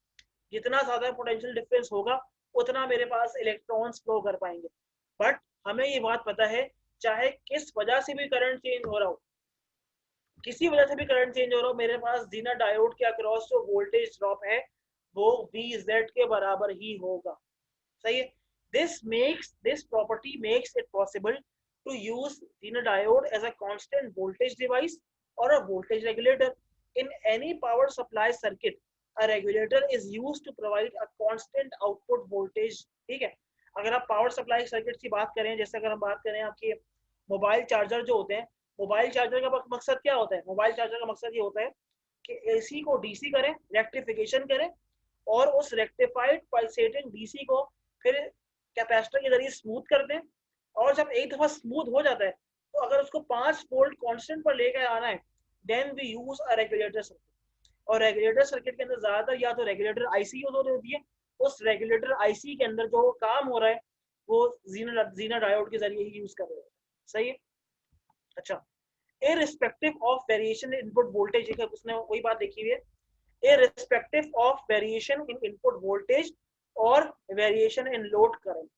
जितना ज्यादा पोटेंशियल डिफरेंस होगा उतना मेरे पास इलेक्ट्रॉन्स फ्लो कर पाएंगे। बट हमें ये बात पता है, चाहे किस वजह से भी करंट चेंज हो रहा हो, किसी वजह से भी करंट चेंज हो रहा हो, मेरे पास ज़ीनर डायोड के अक्रॉस जो वोल्टेज ड्रॉप है वो VZ के बराबर ही होगा। सही है? This property makes it possible to use Zener diode as a constant voltage device or a voltage regulator. In any power supply circuit, a regulator is used to provide a constant output voltage. ठीक है? अगर आप power supply circuit की बात करें, जैसे अगर हम बात करें आपके मोबाइल चार्जर जो होते हैं, मोबाइल चार्जर का मकसद क्या होता है? मोबाइल चार्जर का मकसद ये होता है कि एसी को डीसी करें, रेक्टिफिकेशन करें, और उस रेक्टिफाइड पल्सेटिंग डीसी को फिर कैपेसिटर के जरिए स्मूथ कर दें, और जब एक दफा स्मूथ हो जाता है तो अगर उसको 5 वोल्ट कांस्टेंट पर लेकर आना है, then we use a regulator circuit. और रेगुलेटर सर्किट के अंदर ज्यादातर या तो रेगुलेटर आईसी यूज होती है, उस रेगुलेटर आईसी के अंदर जो काम हो रहा है वो जीनर डायोड के जरिए ही यूज कर रहे हैं। सही है? अच्छा, irrespective of variation in input voltage, उसने वही बात देखी हुई है, irrespective of variation in input voltage or variation in load current।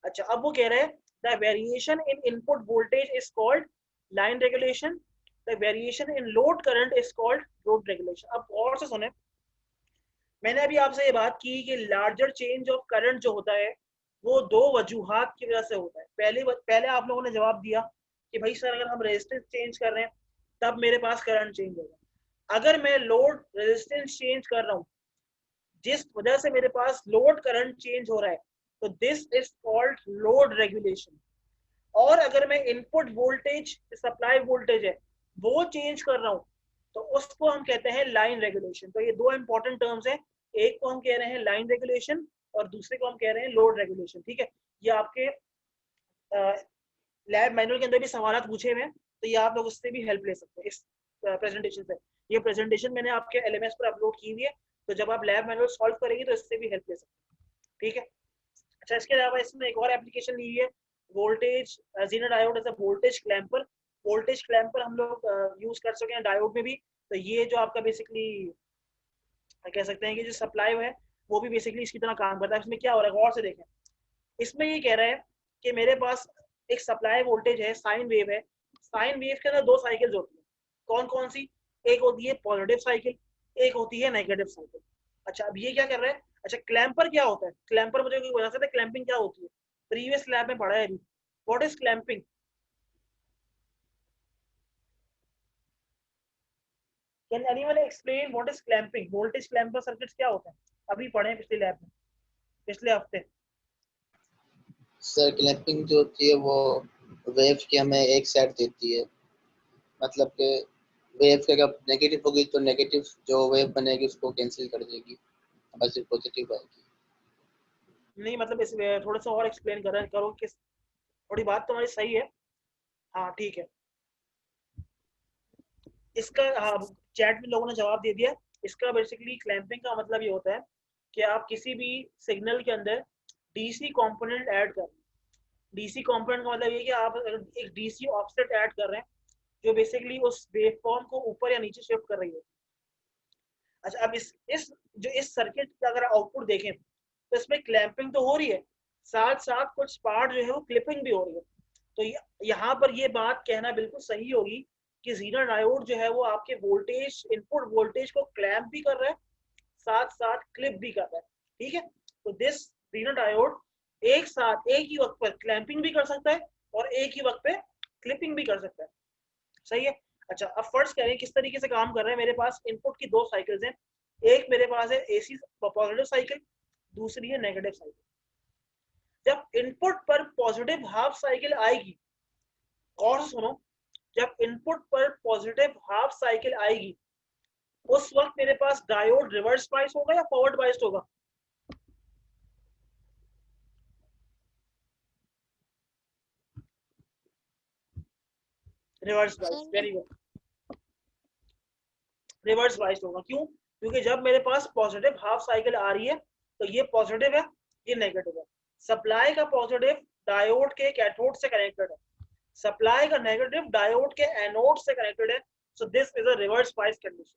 अच्छा, अब वो कह रहे हैं the variation in input voltage is called line regulation, the variation in load current is called load regulation। अब और से सुने, मैंने अभी आपसे ये बात की कि लार्जर चेंज ऑफ करंट जो होता है वो दो वजूहात की वजह से होता है। पहले आप लोगों ने जवाब दिया कि भाई सर, अगर हम रेजिस्टेंस चेंज कर रहे हैं तब मेरे पास करंट चेंज होगा। अगर मैं लोड रेजिस्टेंस चेंज कर रहा हूँ जिस वजह से मेरे पास लोड करंट चेंज हो रहा है, तो this is called load regulation. और अगर मैं इनपुट वोल्टेज, सप्लाई वोल्टेज है, वो चेंज कर रहा हूँ तो उसको हम कहते हैं लाइन रेगुलेशन। तो ये दो इंपॉर्टेंट टर्म्स हैं, एक को हम कह रहे हैं लाइन रेगुलेशन और दूसरे को हम कह रहे हैं लोड रेगुलेशन। ठीक है, ये आपके लैब मैनुअल के अंदर भी सवाल पूछे हुए हैं, तो ये आप लोग उससे भी हेल्प ले सकते हैं इस प्रेजेंटेशन से। ये प्रेजेंटेशन मैंने आपके एलएमएस पर अपलोड की हुई है, तो जब आप लैब मैनुअल सॉल्व करेंगे तो इससे भी हेल्प ले सकते हैं। ठीक है, अच्छा, इसके अलावा इसमें एक और एप्लीकेशन ली है, voltage zener diode as a voltage clamper. Voltage clamper हम लोग यूज कर सके हैं डायोड में भी। तो ये जो आपका बेसिकली कह सकते हैं कि जो सप्लाई है वो भी बेसिकली इसकी तरह काम करता है। इसमें क्या हो रहा है, गौर से देखें। इसमें ये कह रहा है कि मेरे पास एक सप्लाई वोल्टेज है, साइन वेव है। साइन वेव के अंदर दो साइकिल्स होती है। कौन कौन सी? एक होती है पॉजिटिव साइकिल, एक होती है नेगेटिव साइकिल। अच्छा, अब ये क्या कर रहा है? अच्छा, क्लैंपर क्या होता है? क्लैंपर मुझे कोई बता सकता है क्लैंपिंग क्या होती है? प्रीवियस लैब में पढ़ा है अभी। What is clamping? Can anyone explain what is clamping? Voltage clamper circuits क्या होते हैं? अभी पढ़े पिछले लैब में, पिछले हफ्ते। सर क्लैंपिंग जो होती है वो वेव की हमें एक साइड देती है, मतलब कि वेव के अगर नेगेटिव होगी तो नेगेटिव जो वेव बनेगी उसको कैंसिल कर देगी, बस पॉजिटिव आएगी। नहीं मतलब इस थोड़ा सा और एक्सप्लेन करो कि थोड़ी बात तुम्हारी सही है। हाँ ठीक है, इसका चैट में लोगों ने जवाब दे दिया। इसका बेसिकली क्लैंपिंग का मतलब ये होता है कि आप किसी भी सिग्नल के अंदर डीसी कंपोनेंट ऐड कर रहे हैं। डीसी कंपोनेंट का मतलब ये कि आप एक डीसी ऑफसेट ऐड कर रहे हैं जो बेसिकली उस वेवफॉर्म को ऊपर या नीचे शिफ्ट कर रही है। अच्छा, अब इस सर्किट का अगर आउटपुट देखें तो इसमें क्लैंपिंग तो हो रही है, साथ साथ कुछ पार्ट जो है वो क्लिपिंग भी हो रही है। तो यहाँ पर ये बात कहना बिल्कुल सही होगी कि जीनर डायोड जो है वो आपके वोल्टेज, इनपुट वोल्टेज को क्लैंप भी कर रहा है, साथ साथ क्लिप भी कर रहा है। ठीक है, तो दिस जीनर डायोड एक साथ एक ही वक्त पर क्लैंपिंग भी कर सकता है और एक ही वक्त पे क्लिपिंग भी कर सकता है। सही है। अच्छा, अब फर्स्ट करें किस तरीके से काम कर रहे हैं। मेरे पास इनपुट की दो साइकिल्स हैं, एक मेरे पास है एसी पॉजिटिव साइकिल, दूसरी है नेगेटिव साइकिल। जब इनपुट पर पॉजिटिव हाफ साइकिल आएगी, और सुनो, जब इनपुट पर पॉजिटिव हाफ साइकिल आएगी उस वक्त मेरे पास डायोड रिवर्स बाइस होगा या फॉरवर्ड बाइस्ड होगा? Reverse bias, very good, reverse biased होगा। क्यों? क्योंकि जब मेरे पास पॉजिटिव हाफ साइकिल आ रही है तो ये पॉजिटिव है, ये नेगेटिव है। सप्लाई का पॉजिटिव डायोड के कैथोड से कनेक्टेड है, सप्लाई का नेगेटिव डायोड के एनोड से कनेक्टेड है। So this is a reverse bias condition.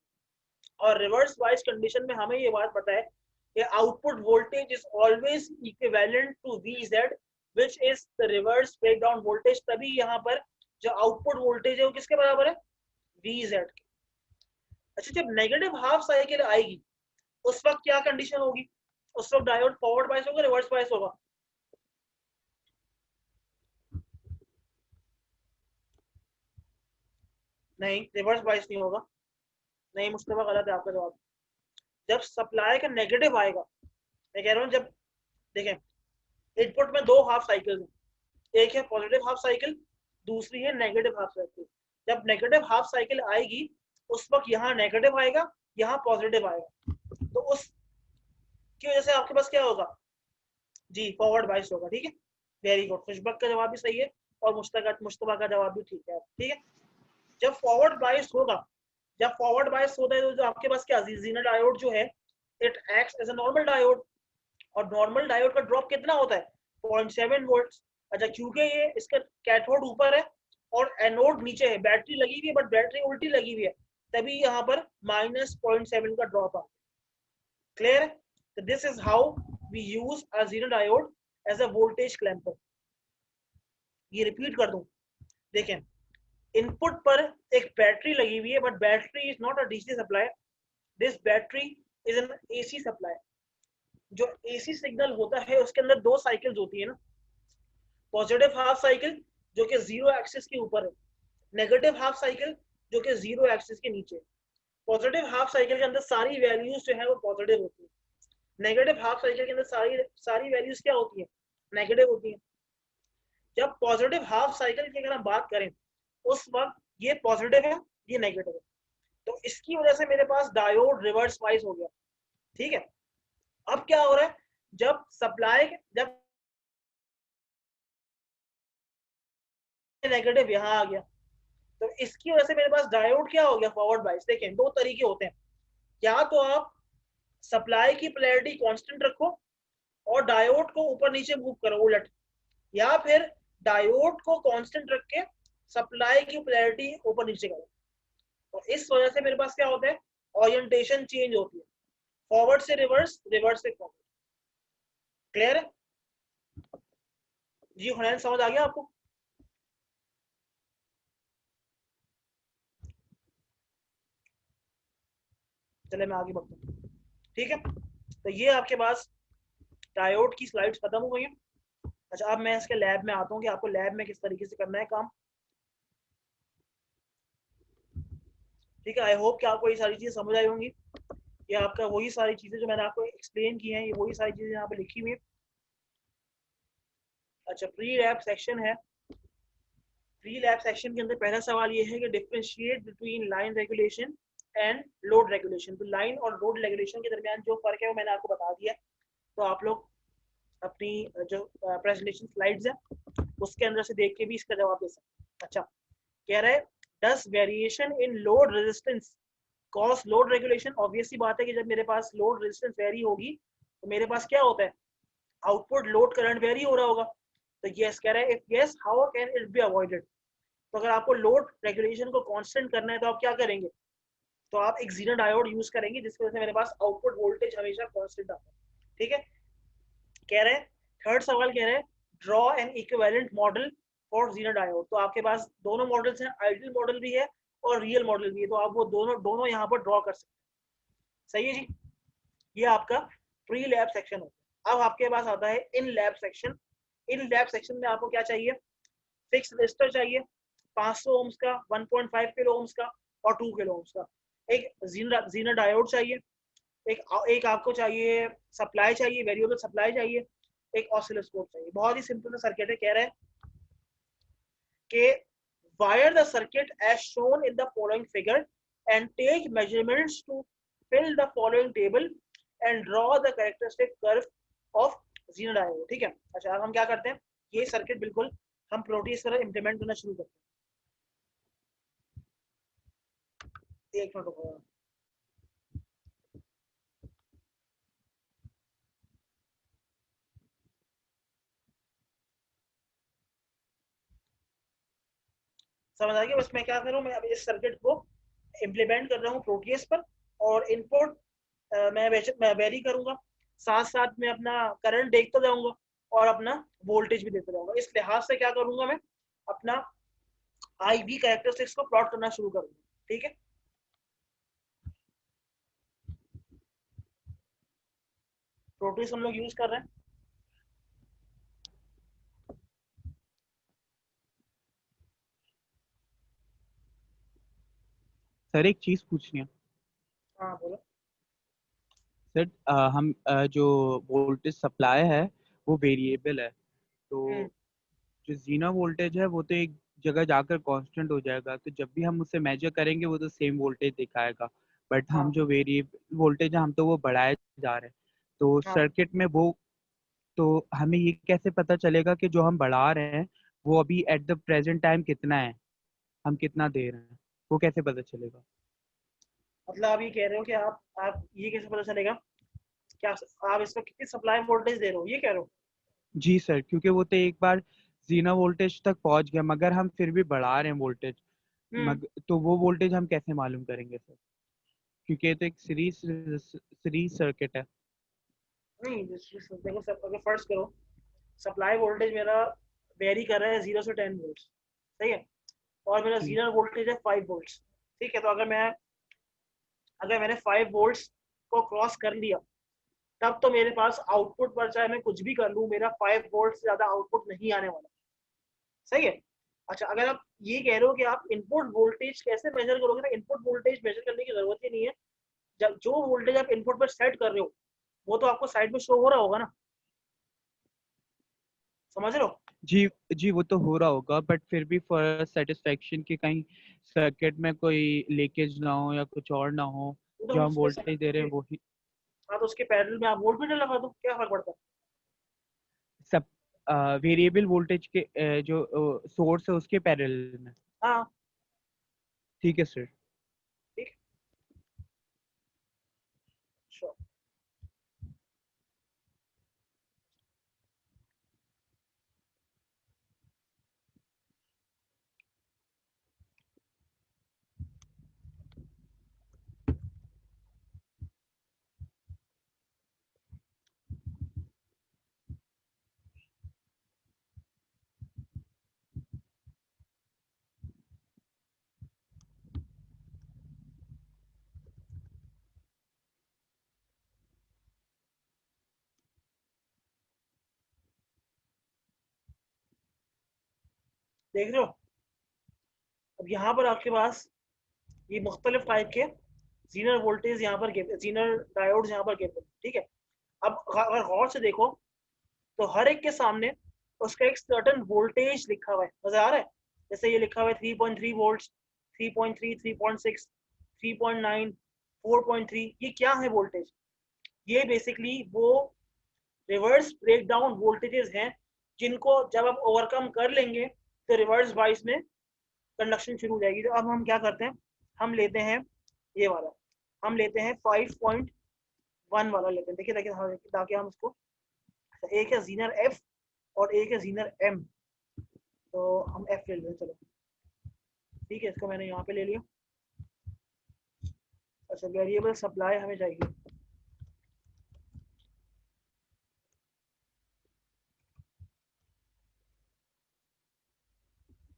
और रिवर्स बाइस कंडीशन में हमें ये बात पता है कि output voltage is always equivalent to Vz which is the reverse breakdown voltage. तभी यहाँ पर जो आउटपुट वोल्टेज है वो किसके बराबर है? Vz के। अच्छा, जब नेगेटिव हाफ साइकिल आएगी उस वक्त क्या कंडीशन होगी? उस वक्त डायोड फॉरवर्ड बाइस होगा, रिवर्स बाइस होगा? नहीं, रिवर्स बाइस नहीं होगा। नहीं मुस्तफा, गलत है आपका जवाब। जब सप्लाई का नेगेटिव आएगा, मैं कह रहा हूँ जब देखें इनपुट में दो हाफ साइकिल हैं, एक है पॉजिटिव हाफ साइकिल, दूसरी है नेगेटिव हाफ साइकिल। जब नेगेटिव हाफ साइकिल आएगी उस वक्त यहाँ नेगेटिव आएगा, यहाँ पॉजिटिव आएगा, तो उसकी वजह से आपके पास क्या होगा जी, फॉरवर्ड बाइस होगा। ठीक है, वेरी गुड, खुशबक का जवाब भी सही है और मुश्तबा का जवाब भी ठीक है। ठीक है, जब फॉरवर्ड बाइस होगा, जब फॉरवर्ड बाइस होता है तो जो आपके पास क्या ज़ीनर डायोड जो है it acts as a normal diode, और नॉर्मल डायोड का ड्रॉप कितना होता है 0.7 वोल्ट। अच्छा, क्योंकि ये इसका कैथोड ऊपर है और एनोड नीचे है, बैटरी लगी हुई है बट बैटरी उल्टी लगी हुई है, तभी यहाँ पर -0.7 का ड्रॉप आ। क्लियर? तो this is how we use a zener diode as a voltage clamper. ये रिपीट कर दूं, देखें, इनपुट पर एक बैटरी लगी हुई है but battery is not a DC supply, this battery is an AC supply. जो एसी सिग्नल होता है उसके अंदर दो साइकिल्स होती है ना, पॉजिटिव हाफ साइकिल जो कि जीरो एक्सिस के ऊपर है, नेगेटिव हाफ साइकिल जो कि जीरो एक्सिस के नीचे। पॉजिटिव हाफ साइकिल के अंदर सारी वैल्यूज जो है वो पॉजिटिव होती है, नेगेटिव हाफ साइकिल के अंदर सारी वैल्यूज क्या होती है, नेगेटिव होती है। जब पॉजिटिव हाफ साइकिल की अगर हम बात करें उस वक्त ये पॉजिटिव है, ये नेगेटिव है, तो इसकी वजह से मेरे पास डायोड रिवर्स वाइज हो गया। ठीक है, अब क्या हो रहा है, जब सप्लाई, जब नेगेटिव यहाँ आ गया तो इसकी वजह से मेरे पास डायोड क्या हो गया, फॉरवर्ड बाइस। देखें, दो तरीके होते हैं, या तो आप सप्लाई की पोलैरिटी कांस्टेंट रखो और डायोड को ऊपर नीचे मूव करो उलट, या फिर डायोड को कांस्टेंट रख के सप्लाई की पोलैरिटी ऊपर नीचे करो। तो इस वजह से मेरे पास क्या होता है, ओरिएंटेशन चेंज होती है, फॉरवर्ड से रिवर्स, रिवर्स से फॉरवर्ड। क्लियर है जी? हुनैन समझ आ गया आपको? चले मैं आगे बढ़ता हूँ। ठीक है, तो ये आपके पास डायोड की स्लाइड्स खत्म हो गई हैं। अच्छा, अब मैं इसके लैब में आता हूँ कि आपको लैब में किस तरीके से करना है काम। ठीक है, आई होप कि आपको ये सारी चीज़ें समझ आई होंगी। ये आपका वही सारी चीज़ें जो मैंने आपको एक्सप्लेन की हैं, ये वही सारी चीज़ें यहाँ पे लिखी हुई हैं। अच्छा, प्री लैब सेक्शन है। प्री लैब सेक्शन के अंदर पहला सवाल ये है कि differentiate between line regulation and load regulation. तो लाइन और लोड रेगुलेशन के दरमियान जो फर्क है वो मैंने आपको बता दिया। तो आप लोग अपनी जो प्रेजेंटेशन स्लाइड्स है उसके अंदर से देख के भी इसका जवाब दे सकते हैं। अच्छा, कह रहे हैं does variation in load resistance cause load regulation. Obvious सी बात है कि जब मेरे पास लोड रेजिस्टेंस वेरी होगी तो मेरे पास क्या होता है, आउटपुट लोड करंट वेरी हो रहा होगा। तो यस कह रहा है, if yes how can it be avoided. तो अगर आपको लोड रेगुलेशन को कांस्टेंट करना है तो आप क्या करेंगे, तो आप एक ज़ीनर डायोड यूज करेंगे जिसकी वजह से मेरे पास आउटपुट वोल्टेज हमेशा कांस्टेंट आता है। ठीक है, कह रहे हैं थर्ड सवाल कह रहे हैं draw an equivalent model for zener diode. तो आपके पास दोनों मॉडल्स हैं, आइडियल मॉडल भी है और रियल मॉडल भी है, तो आप वो दोनों यहाँ पर ड्रॉ कर सकते हैं। सही है जी? ये आपका प्री लैब सेक्शन होता है। अब आपके पास आता है in lab section. In lab section में आपको क्या चाहिए, फिक्स रजिस्टर चाहिए 500 ओम्स का, 1.5 किलो ओम्स का और 2 किलो ओम्स का। एक ज़ीनर डायोड चाहिए, एक आपको चाहिए सप्लाई चाहिए, वेरिएबल सप्लाई चाहिए, एक ऑसिलोस्कोप चाहिए। बहुत ही सिंपल सा सर्किट है। कह रहे हैं कि wire the circuit as shown in the following figure and take measurements to fill the following table and draw the characteristic curve of zener diode. ठीक है, अच्छा अब हम क्या करते हैं, ये सर्किट बिल्कुल हम प्रोटीज पर इम्प्लीमेंट करना शुरू करते हैं। एक मिनट, समझ आ गया? बस मैं क्या कर रहा हूँ, मैं अब इस सर्किट को इम्प्लीमेंट कर रहा हूँ प्रोटीएस पर, और इनपुट मैं वेरी करूंगा, साथ साथ में अपना करंट देखता जाऊंगा और अपना वोल्टेज भी देखता जाऊंगा। इस लिहाज से क्या करूंगा, मैं अपना आई वी कैरेक्टरिस्टिक्स को प्लॉट करना शुरू करूंगा। ठीक है, प्रोटीएस हम लोग यूज कर रहे हैं। सर एक चीज पूछनी है हाँ बोलो। सर। हम जो वोल्टेज सप्लाई है वो वेरिएबल है, हम्म, तो जो जीना वोल्टेज है वो तो एक जगह जाकर कांस्टेंट हो जाएगा, तो जब भी हम उसे मेजर करेंगे वो तो सेम वोल्टेज दिखाएगा। बट हम हाँ जो वेरिएबल वोल्टेज है हम तो वो बढ़ाए जा रहे हैं, तो हाँ। सर्किट में वो, तो हमें ये कैसे पता चलेगा कि जो हम बढ़ा रहे हैं वो अभी एट द प्रेजेंट टाइम कितना है, हम कितना दे रहे हैं, वो कैसे पता चलेगा? मतलब आप ये कह रहे हो कि आप ये कैसे पता चलेगा क्या आप इसमें कितनी सप्लाई वोल्टेज दे रहे हो, ये कह रहे हो? जी सर, क्योंकि वो तो एक बार जीना वोल्टेज तक पहुंच गया मगर हम फिर भी बढ़ा रहे हैं वोल्टेज, हम्म। तो वो वोल्टेज हम कैसे मालूम करेंगे सर, क्योंकि ये तो एक सीरीज सर्किट है। नहीं देखो अगर फर्स्ट करो, सप्लाई वोल्टेज मेरा वेरी कर रहा है 0 से 10 वोल्ट, सही है, और मेरा जी जीरो वोल्टेज है 5 वोल्ट। ठीक है, तो अगर मैंने 5 वोल्ट को क्रॉस कर लिया, तब तो मेरे पास आउटपुट पर चाहे मैं कुछ भी कर लूँ, मेरा 5 वोल्ट से ज्यादा आउटपुट नहीं आने वाला। सही है। अच्छा, अगर आप ये कह रहे हो कि आप इनपुट वोल्टेज कैसे मेजर करोगे, तो इनपुट वोल्टेज मेजर करने की जरूरत ही नहीं है। जब जो वोल्टेज आप इनपुट पर सेट कर रहे हो वो तो आपको साइड में शो हो रहा होगा ना, समझ रहे हो? जी जी, वो तो हो रहा होगा, बट फिर भी फॉर सेटिस्फेक्शन कि कहीं सर्किट में कोई लीकेज ना हो या कुछ और ना हो, तो जो हम उसके वोल्टेज दे रहे हैं वो ही हाँ, तो उसके पैरेलल में आप वोल्ट मीटर लगा दो, क्या फर्क पड़ता है? सब वेरिएबल वोल्टेज के जो सोर्स है उसके पैरेलल में। हाँ। ठीक है सर। ठीक। Sure. देख रहे हो, अब यहाँ पर आपके पास ये मुख्तलिफ टाइप के जीनर वोल्टेज यहाँ पर जीनर डायोड्स यहाँ पर केबल, ठीक है। अब अगर गौर से देखो तो हर एक के सामने उसका एक सर्टन वोल्टेज लिखा हुआ है, नजर आ रहा है? जैसे ये लिखा हुआ है 3.3 वोल्ट, 3.3, 3.6, 3.9, 4.3। ये क्या है वोल्टेज? ये बेसिकली वो रिवर्स ब्रेकडाउन वोल्टेजेस हैं जिनको जब आप ओवरकम कर लेंगे तो रिवर्स वाइज में कंडक्शन शुरू हो जाएगी। तो अब हम क्या करते हैं, हम लेते हैं ये वाला, हम लेते हैं 5.1 वाला लेते हैं। देखिए देखिए ताकि हम इसको, एक है जीनर एफ और एक है जीनर एम, तो हम एफ ले लेते हैं, चलो ठीक है, इसको मैंने यहाँ पे ले लिया। अच्छा, वेरिएबल सप्लाई हमें चाहिए।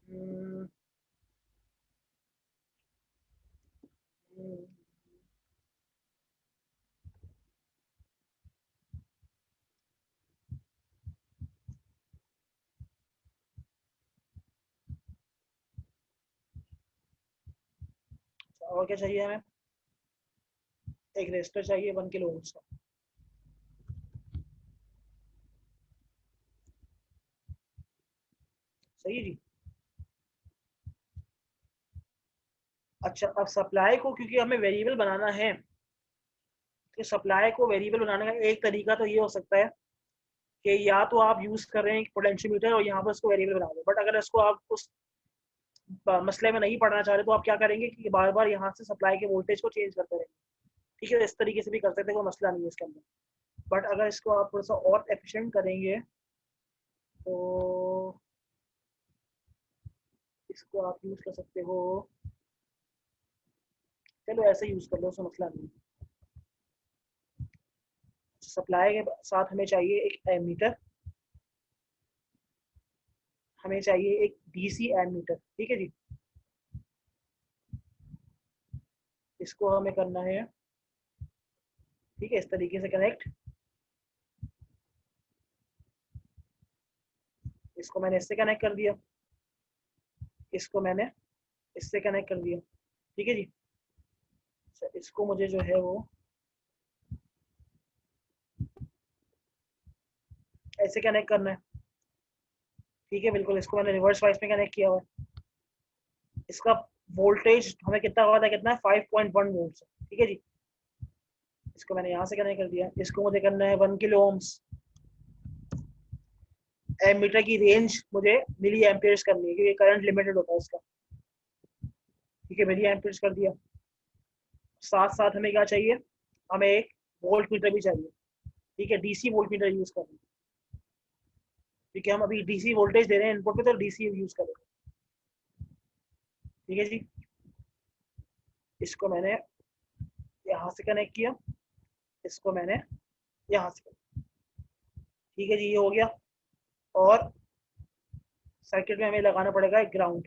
हम्म, हम्म, और क्या चाहिए हमें? एक रेजिस्टर चाहिए 1 किलो ओम्स का। सही है जी। अच्छा, अब सप्लाई को क्योंकि हमें वेरिएबल बनाना है, तो सप्लाई को वेरिएबल बनाने का एक तरीका तो ये हो सकता है कि या तो आप यूज कर रहे हैं पोटेंशियोमीटर और यहाँ पर इसको वेरिएबल बना दो, बट अगर इसको आप उस मसले में नहीं पढ़ना चाह रहे तो आप क्या करेंगे कि बार बार यहाँ से सप्लाई के वोल्टेज को चेंज करते रहेंगे। ठीक है, इस तरीके से भी कर सकते हैं, कोई मसला नहीं है इसके अंदर। बट अगर इसको आप थोड़ा सा और एफिशिएंट करेंगे तो इसको आप यूज कर सकते हो, चलो ऐसे यूज कर लो, उसमें मसला नहीं। सप्लाई के साथ हमें चाहिए एक एमीटर, हमें चाहिए एक डीसी एमीटर, ठीक है जी। इसको हमें करना है, ठीक है, इस तरीके से कनेक्ट। इसको मैंने इससे कनेक्ट कर दिया, इसको मैंने इससे कनेक्ट कर दिया, ठीक है जी। इसको मुझे जो है वो ऐसे कनेक्ट करना है, ठीक है। बिल्कुल, इसको मैंने रिवर्स वाइज में कनेक्ट किया हुआ है। इसका वोल्टेज हमें कितना पता है, कितना है 5.1 वोल्ट, ठीक है जी। इसको मैंने यहाँ से कनेक्ट कर दिया। इसको मुझे करना है 1 किलो ओम्स। एमीटर की रेंज मुझे मिली एम्पियर्स करनी है, क्योंकि करंट लिमिटेड होता है इसका, ठीक है। मिली एम्पियर्स कर दिया। साथ साथ हमें क्या चाहिए, हमें एक वोल्ट मीटर भी चाहिए, ठीक है। डीसी वोल्ट मीटर यूज करेंगे, क्योंकि हम अभी डीसी वोल्टेज दे रहे हैं इनपुट पे, तो डीसी यूज करेंगे, ठीक है जी। इसको मैंने यहाँ से कनेक्ट किया, इसको मैंने यहाँ से कनेक्ट, ठीक है जी। ये हो गया। और सर्किट में हमें लगाना पड़ेगा एक ग्राउंड,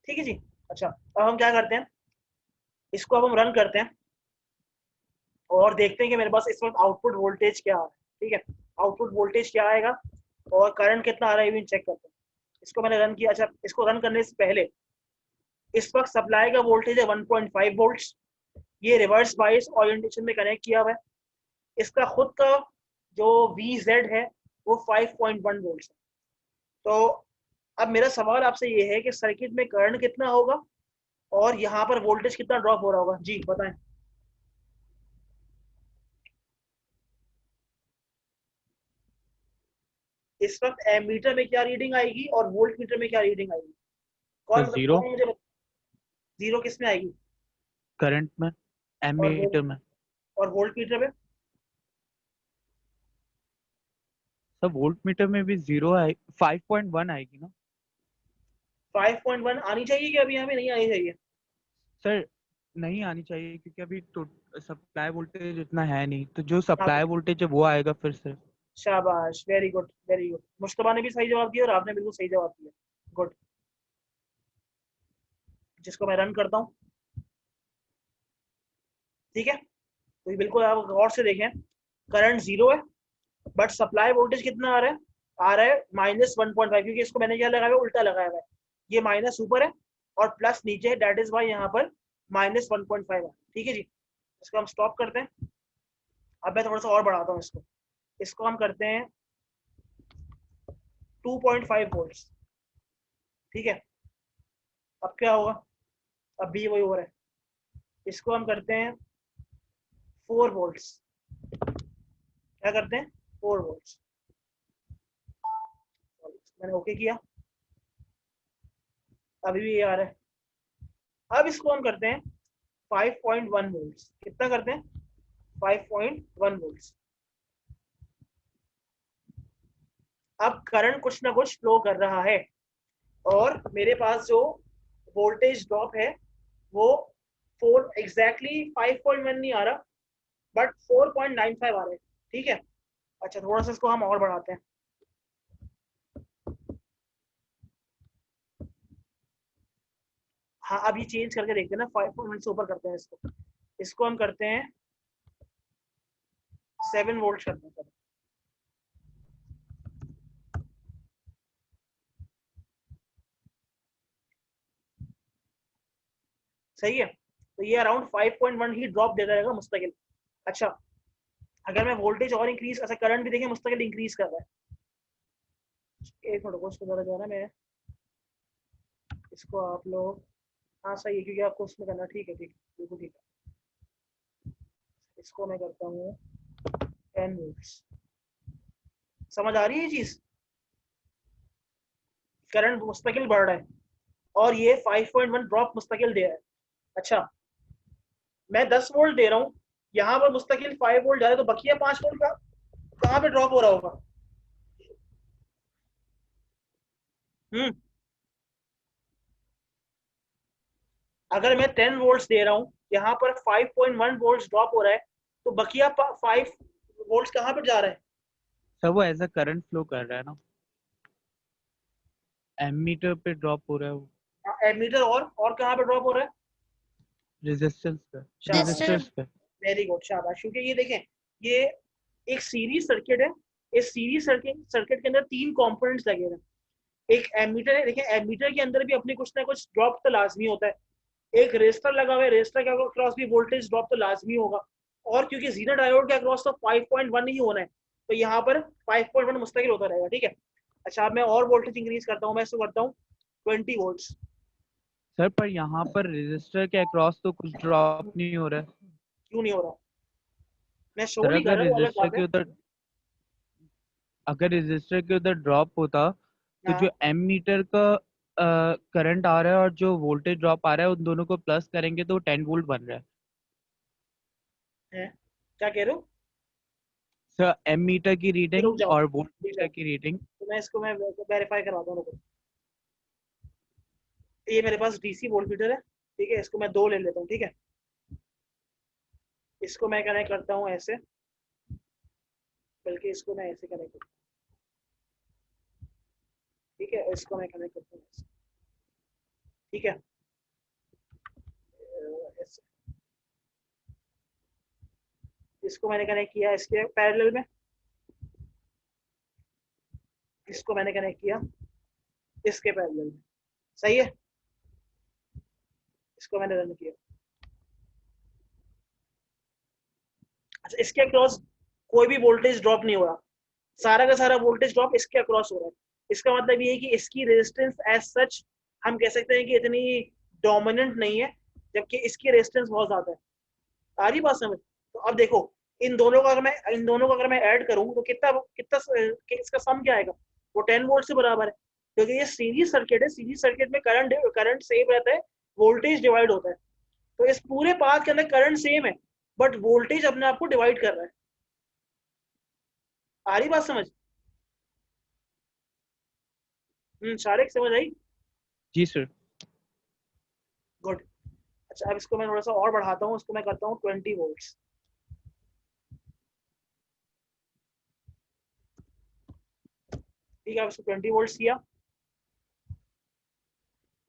ठीक है जी। अच्छा, अब हम क्या करते हैं, इसको अब हम रन करते हैं और देखते हैं कि मेरे पास इस वक्त आउटपुट वोल्टेज क्या है, ठीक है। आउटपुट वोल्टेज क्या आएगा और करंट कितना आ रहा है, ये भी चेक करते हैं। इसको मैंने रन किया। अच्छा, इसको रन करने से पहले इस वक्त सप्लाई का वोल्टेज है 1.5 वोल्ट्स। ये रिवर्स बायस ओरिएंटेशन में कनेक्ट किया हुआ है। इसका खुद का जो VZ है वो 5.1 वोल्ट्स है। तो अब मेरा सवाल आपसे ये है कि सर्किट में करंट कितना होगा और यहाँ पर वोल्टेज कितना ड्रॉप हो रहा होगा, जी बताएं। इस वक्त एमीटर में क्या रीडिंग आएगी और वोल्ट मीटर में क्या रीडिंग आएगी, कौन तो जीरो। कौन मुझे जीरो किस में आएगी, करंट में, एमीटर में। और वोल्ट मीटर में? सब वोल्ट मीटर में भी जीरो आए, 5.1 आएगी ना 5.1 आनी चाहिए कि अभी यहाँ पे नहीं आनी चाहिए? सर? नहीं आनी चाहिए, क्योंकि अभी तो सप्लाई वोल्टेज इतना है नहीं, तो जो हाँ, सप्लाई वोल्टेज है वो आएगा फिर से। शाबाश, very good very good. Mushtaba ने भी सही जवाब दिया और आपने बिल्कुल सही जवाब दिया, गुड। जिसको मैं रन करता हूँ, ठीक है। तो ये बिल्कुल आप गौर से देखें, करंट जीरो है बट सप्लाई वोल्टेज कितना आ रहा है, -1.5, क्योंकि इसको मैंने क्या लगाया हुआ है, उल्टा लगाया हुआ है। ये माइनस ऊपर है और प्लस नीचे है, दैट इज वाई यहाँ पर -1.5 है, ठीक है जी। इसको हम स्टॉप करते हैं। अब मैं थोड़ा सा और बढ़ाता हूँ इसको। इसको हम करते हैं 2.5 वोल्ट्स, ठीक है। अब क्या होगा, अब भी वही हो रहा है। इसको हम करते हैं 4 वोल्ट्स। क्या करते हैं, 4 वोल्ट्स। मैंने ओके किया, अभी भी ये आ रहा है। अब इसको हम करते हैं 5.1 वोल्ट्स। कितना करते हैं, 5.1 वोल्ट्स। अब करंट कुछ ना कुछ फ्लो कर रहा है और मेरे पास जो वोल्टेज ड्रॉप है वो 4 एग्जैक्टली 5.1 नहीं आ रहा बट 4.95 आ रहा है, ठीक है। अच्छा, थोड़ा सा इसको हम और बढ़ाते हैं। हाँ, अब ये चेंज करके देखते हैं ना, 5.1 से ऊपर करते हैं इसको। इसको हम करते हैं 7 वोल्ट करते हैं। सही है, तो ये अराउंड 5.1 ही ड्रॉप देता रहेगा मुस्तकिल। अच्छा, अगर मैं वोल्टेज और इंक्रीज, अच्छा करंट भी देखें मुस्तकिल इंक्रीज कर रहा है। एक मिनट को उसको जरा जो है ना, मैं इसको आप लोग, हाँ सही है, क्योंकि आपको उसमें करना, ठीक है ठीक है, बिल्कुल ठीक है। इसको मैं करता हूँ 10 वोल्ट्स। समझ आ रही है ये चीज, करंट मुस्तकिल बढ़ रहा है और ये 5.1 ड्रॉप मुस्तकिल दे रहा है। अच्छा, मैं 10 वोल्ट दे रहा हूँ, यहाँ पर मुस्तकिल 5 वोल्ट जा रहा है, तो बकिया 5 वोल्ट का कहाँ पे ड्रॉप हो रहा होगा? अगर मैं 10 वोल्ट्स दे रहा हूँ, यहाँ पर 5.1 वोल्ट्स ड्रॉप हो रहा है, तो बकिया 5 वोल्ट्स कहाँ पर जा रहा है? सर वो एज अ करंट फ्लो कर रहा है ना, एमीटर पे ड्रॉप हो रहा है वो, एमीटर और कहाँ पे ड्रॉप हो रहा है? रेजिस्टेंस पे, शाबाश, रेजिस्टर्स पे। वेरी गुड, शाबाश। क्योंकि ये देखें, ये एक सीरीज सर्किट है। इस सीरीज सर्किट के अंदर 3 कंपोनेंट्स लगे हुए हैं। एक एमीटर है, देखें एमीटर के अंदर भी अपने कुछ ना कुछ ड्रॉप तो लाजमी होता है। एक रेजिस्टर लगा हुआ है, रेजिस्टर के क्रॉस भी वोल्टेज ड्रॉप तो लाजमी होगा। और क्योंकि जीरो डायोड के अक्रॉस तो 5.1 ही होना है, तो यहाँ पर 5.1 मुस्तकिल होता रहेगा, ठीक है। अच्छा, अब मैं और वोल्टेज इंक्रीज करता हूँ, मैं इसको करता हूँ 20 वोल्ट्स। सर पर यहाँ पर रेजिस्टर के अक्रॉस तो कुछ ड्रॉप नहीं हो रहा है। क्यों नहीं हो रहा? मैं शो सर नहीं कर अगर रहा, वो अलग रेजिस्टर बात के है। उधर अगर रेजिस्टर के उधर ड्रॉप होता तो हाँ, जो एम मीटर का करंट आ रहा है और जो वोल्टेज ड्रॉप आ रहा है उन दोनों को प्लस करेंगे तो 10 वोल्ट बन रहा है। है क्या कह रहे हो? सर एम मीटर की रुक रीडिंग जाओ, और वोल्ट रुक मीटर जाओ, की रीडिंग। तो मैं इसको मैं वेरीफाई करवाता हूँ। ये मेरे पास डीसी वोल्टमीटर है, ठीक है, इसको मैं 2 ले लेता हूँ, ठीक है। इसको मैं कनेक्ट करता हूँ ऐसे, बल्कि इसको मैं ऐसे कनेक्ट करता हूँ, ठीक है, इसको मैं कनेक्ट करता हूँ ऐसे, ठीक है। ऐसे इसको मैंने कनेक्ट किया इसके पैरेलल में, इसको मैंने कनेक्ट किया इसके पैरेलल में, सही है। इसको मैंने रन किया। अच्छा, इसके अक्रॉस कोई भी वोल्टेज ड्रॉप नहीं हो रहा, सारा का सारा वोल्टेज ड्रॉप इसके अक्रॉस हो रहा है। इसका मतलब ये है कि इसकी रेजिस्टेंस एज सच हम कह सकते हैं कि इतनी डोमिनेंट नहीं है, जबकि इसकी रेजिस्टेंस बहुत ज्यादा है। आ रही बात समझ? तो अब देखो, इन दोनों को अगर मैं ऐड करूं तो कितना कितना इसका सम क्या आएगा? वो 10 वोल्ट से बराबर है, क्योंकि ये सीरीज सर्किट है। सीरीज सर्किट में करंट सेम रहता है, वोल्टेज डिवाइड होता है। तो इस पूरे पाथ के अंदर करंट सेम है, बट वोल्टेज अपने आप को डिवाइड कर रहा है। आ रही बात समझ? शारिक समझ आई? जी सर। गुड। अच्छा, अब इसको मैं थोड़ा सा और बढ़ाता हूँ, इसको मैं करता हूँ 20 वोल्ट्स। ठीक है, अब इसको 20 वोल्ट्स किया,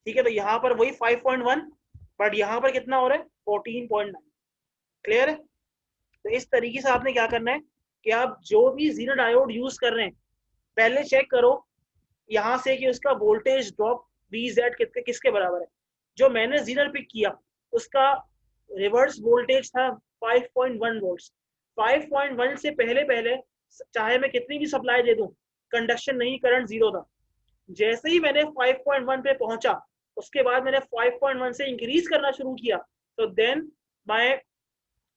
ठीक है। तो यहाँ पर वही 5.1, बट यहाँ पर कितना हो रहा है? 14.9। क्लियर है? तो इस तरीके से आपने क्या करना है कि आप जो भी जीरो डायोड यूज कर रहे हैं, पहले चेक करो यहाँ से कि उसका वोल्टेज ड्रॉप VZ किसके बराबर है। जो मैंने जीरो पिक किया उसका रिवर्स वोल्टेज था 5.1 वोल्ट्स। 5.1 से पहले पहले चाहे मैं कितनी भी सप्लाई दे दूं, कंडक्शन नहीं, करंट जीरो था। जैसे ही मैंने 5.1 पे पहुंचा, उसके बाद मैंने 5.1 से इंक्रीज करना शुरू किया, तो then my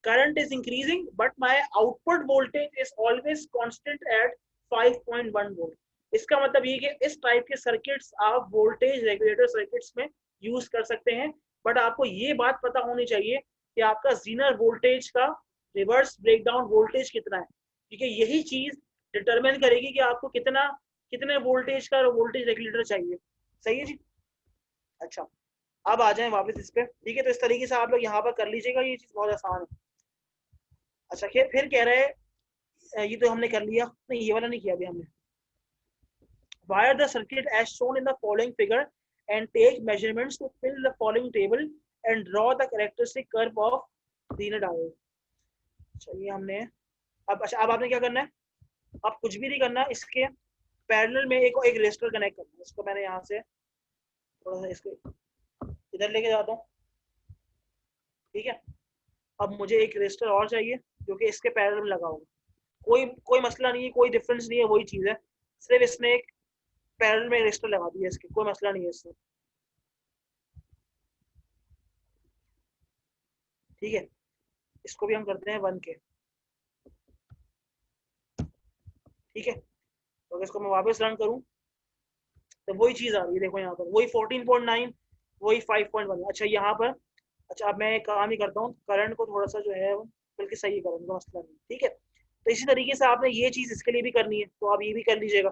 current is increasing but my output voltage is always constant at 5.1 volt। इसका मतलब ये कि इस टाइप के सर्किट्स आप वोल्टेज रेगुलेटर सर्किट्स में यूज कर सकते हैं, बट आपको ये बात पता होनी चाहिए कि आपका जीनर वोल्टेज का रिवर्स ब्रेकडाउन वोल्टेज कितना है, क्योंकि यही चीज डिटरमिन करेगी कि आपको कितने वोल्टेज का वोल्टेज रेगुलेटर चाहिए। सही है जी? अच्छा, अब आ जाए वापस इस पे, ठीक है। तो इस तरीके से आप लोग यहाँ पर कर लीजिएगा, ये चीज बहुत आसान है। अच्छा, फिर कह रहे हैं, ये तो हमने कर लिया, नहीं ये वाला नहीं किया अभी हमने। Wire the circuit as shown in the following figure and take measurements to fill the following table and draw the characteristic curve of Zener diode। अच्छा, ये हमने अब आपने क्या करना है? अब कुछ भी नहीं करना, इसके पैरेलल में एक रेजिस्टर कनेक्ट करना है। इसको मैंने यहाँ से थोड़ा सा इसको इधर लेके जाता हूँ, ठीक है। अब मुझे एक रेजिस्टर और चाहिए जो कि इसके पैरेलल में लगा होगा। कोई मसला नहीं है, कोई डिफरेंस नहीं है, वही चीज है, सिर्फ इसने एक पैरेलल में रेजिस्टर लगा दिया, इसके कोई मसला नहीं है इससे, ठीक है। इसको भी हम करते हैं 1 के, ठीक है। तो अगर इसको मैं वापस रन करूं तो वही चीज आ रही है, देखो यहाँ पर वही 14.9, वही 5.1। अच्छा, यहाँ पर अच्छा, अब मैं एक काम ही करता हूँ, करंट को थोड़ा सा जो है बल्कि सही करंट का मसला नहीं, ठीक है। तो इसी तरीके से आपने ये चीज इसके लिए भी करनी है, तो आप ये भी कर लीजिएगा,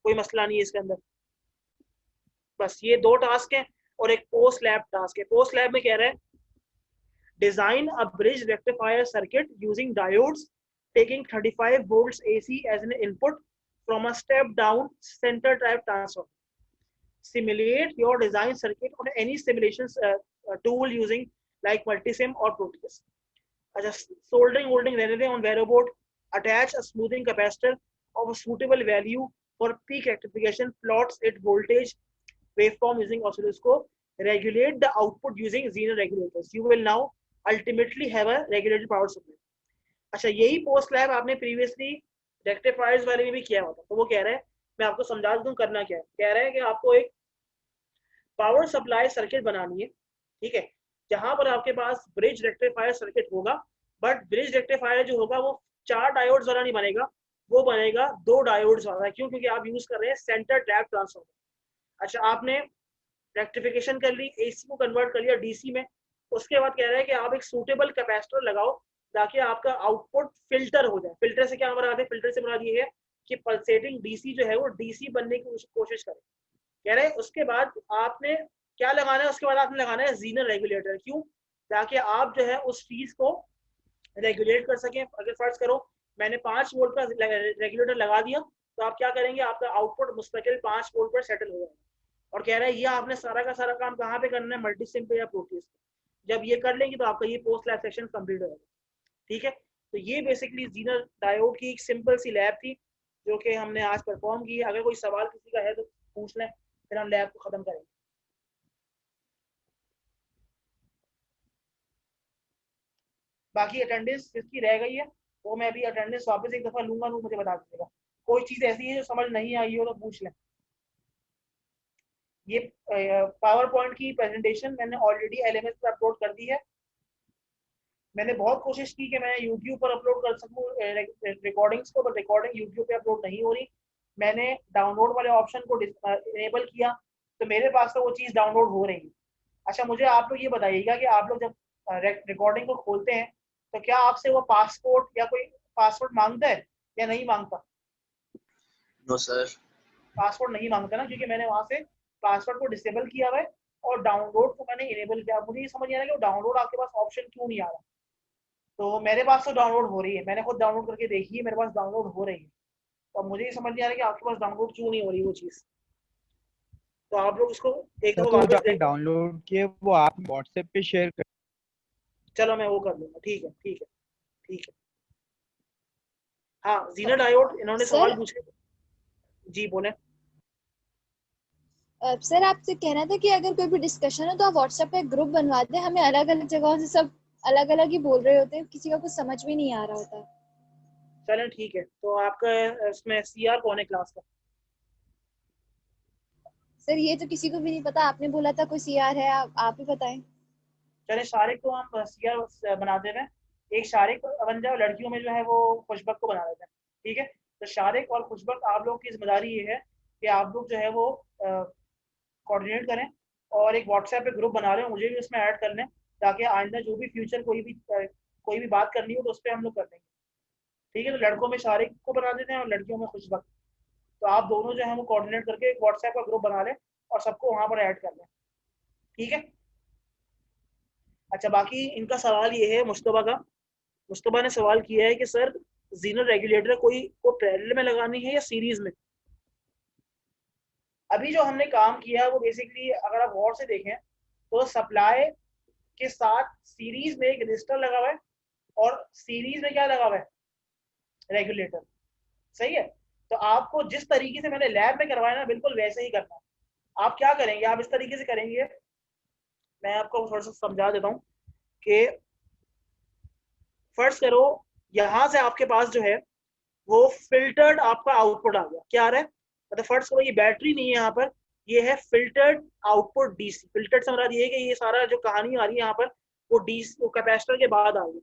कोई मसला नहीं है इसके अंदर। बस ये 2 टास्क हैं और एक पोस्ट लैब टास्क है। पोस्ट लैब में कह रहा है design a bridge rectifier circuit using diodes taking 35 volts AC as an input from a step down center type transformer। Simulate your design circuit on any simulations tool using like Multisim or Proteus। अच्छा, soldering रहने दें on Vero board। Attach a smoothing capacitor of a suitable value for peak rectification। Plots its voltage waveform using oscilloscope। Regulate the output using Zener regulators। You will now ultimately have a regulated power supply। अच्छा, यही post lab आपने previously rectifiers वाले में भी किया होता। तो वो कह रहा है, मैं आपको समझा दूं करना क्या है। कह रहा है कि आपको एक पावर सप्लाई सर्किट बनानी है, ठीक है, जहां पर आपके पास ब्रिज रेक्टिफायर सर्किट होगा, बट ब्रिज रेक्टिफायर जो होगा वो 4 डायोड्स वाला नहीं बनेगा, वो बनेगा 2 डायोड्स वाला। क्यों? क्योंकि आप यूज कर रहे हैं सेंटर टैप ट्रांसफार्मर। अच्छा, आपने रेक्टिफिकेशन कर ली, एसी को कन्वर्ट कर लिया डीसी में, उसके बाद कह रहा है कि आप एक सूटेबल कैपेसिटर लगाओ ताकि आपका आउटपुट फिल्टर हो जाए। फिल्टर से क्या मराद है? फिल्टर से मराद ये है कि पल्सेटिंग डीसी जो है वो डीसी बनने की कोशिश करे। कह रहे हैं उसके बाद आपने क्या लगाना है? उसके बाद आपने लगाना है जीनर रेगुलेटर। क्यों? ताकि आप जो है उस चीज को रेगुलेट कर सकें। अगर फर्ज करो मैंने 5 वोल्ट का रेगुलेटर लगा दिया, तो आप क्या करेंगे? आपका आउटपुट मुस्तकिल 5 वोल्ट पर सेटल हो जाएगा। और कह रहा है ये आपने सारा का सारा काम कहाँ पे करना है? मल्टीसिम पे या प्रोटीज पे। जब ये कर लेंगे तो आपका ये पोस्ट लैब सेक्शन कंप्लीट हो जाएगा। ठीक है, तो ये बेसिकली जीनर डायोड की एक सिंपल सी लैब थी जो कि हमने आज परफॉर्म की है। अगर कोई सवाल किसी का है तो पूछ लें, फिर हम लैब को खत्म करेंगे। बाकी अटेंडेंस जिसकी रह गई है वो मैं अभी अटेंडेंस वापस एक दफा लूंगा, मुझे बता दीजिएगा। कोई चीज ऐसी है जो समझ नहीं आई हो तो पूछ लें। ये पावर पॉइंट की प्रेजेंटेशन मैंने ऑलरेडी एलएमएस पर अपलोड कर दी है। मैंने बहुत कोशिश की कि मैं यूट्यूब पर अपलोड कर सकूं रिकॉर्डिंग्स को, बट रिकॉर्डिंग यूट्यूब पे अपलोड नहीं हो रही। मैंने डाउनलोड वाले ऑप्शन को इनेबल किया तो मेरे पास तो वो चीज़ डाउनलोड हो रही है। अच्छा, मुझे आप लोग ये बताइएगा कि आप लोग जब रिकॉर्डिंग को खोलते हैं तो क्या आपसे वो पासपोर्ट या कोई पासवर्ड मांगता है या नहीं मांगता? No sir. पासवर्ड नहीं मांगता ना, क्योंकि मैंने वहां से पासवर्ड को डिसेबल किया हुआ है और डाउनलोड को मैंने इनेबल किया। मुझे ये समझ नहीं आ रहा कि वो डाउनलोड आपके पास ऑप्शन क्यों नहीं आ रहा। तो मेरे पास तो डाउनलोड हो रही है, मैंने खुद डाउनलोड करके देखी है, मेरे पास डाउनलोड हो रही है। तो मुझे ये समझ नहीं आ रहा कि आपके पास डाउनलोड क्यों नहीं हो रही वो चीज़। तो आप लोग उसको एक सर दफा तो जो वापस आपने देखो। डाउनलोड किए वो आप व्हाट्सएप पे शेयर कर। चलो मैं वो कर लूंगा, ठीक है ठीक है ठीक है। हाँ, जीना डायोड इन्होंने सवाल सर पूछे। जी बोले। सर आपसे कहना था कि अगर कोई भी डिस्कशन हो तो आप व्हाट्सएप पे ग्रुप बनवा दें। हमें अलग अलग जगहों से सब अलग अलग ही बोल रहे होते हैं, किसी का कुछ समझ भी नहीं आ रहा होता। चलें ठीक है, तो आपका इसमें सीआर कौन है क्लास का? सर ये तो किसी को भी नहीं पता, आपने बोला था कोई सीआर है, आप ही बताएं। चले शारिक को हम सीआर बना दे रहे हैं। एक शारिक बन जाए, लड़कियों में जो है वो खुशबक को बना देते हैं। ठीक है, तो शारिक और खुशबक आप लोग की जिम्मेदारी ये है कि आप लोग जो है वो कोऑर्डिनेट करें और एक व्हाट्सएप पे ग्रुप बना रहे हो, मुझे भी उसमें ऐड कर लें ताकि आइंदा जो भी फ्यूचर कोई भी बात करनी हो तो उस पर हम लोग कर देंगे। ठीक है, तो लड़कों में शारिक को बना देते हैं और लड़कियों में खुशबक। तो आप दोनों जो है वो कोऑर्डिनेट करके एक व्हाट्सएप का ग्रुप बना लें और सबको वहां पर ऐड कर लें। ठीक है। अच्छा, बाकी इनका सवाल ये है मुश्तबा का। मुश्तबा ने सवाल किया है कि सर जीनर रेगुलेटर कोई को पैरेलल में लगानी है या सीरीज में? अभी जो हमने काम किया है वो बेसिकली अगर आप गौर से देखें तो सप्लाई के साथ सीरीज में एक रजिस्टर लगा हुआ है और सीरीज में क्या लगा हुआ है? रेगुलेटर। सही है। तो आपको जिस तरीके से मैंने लैब में करवाया ना बिल्कुल वैसे ही करना है। आप क्या करेंगे? आप इस तरीके से करेंगे, मैं आपको थोड़ा सा समझा देता हूँ कि फर्स्ट करो यहां से आपके पास जो है वो फिल्टर्ड आपका आउटपुट आ गया। क्या आ रहा है? मतलब फर्स्ट करो ये बैटरी नहीं है यहाँ पर, ये है फिल्टर्ड आउटपुट डीसी। फिल्टर्ड से मतलब ये है कि ये सारा जो कहानी आ रही है यहाँ पर वो डीसी वो कैपेसिटर के बाद आ गई।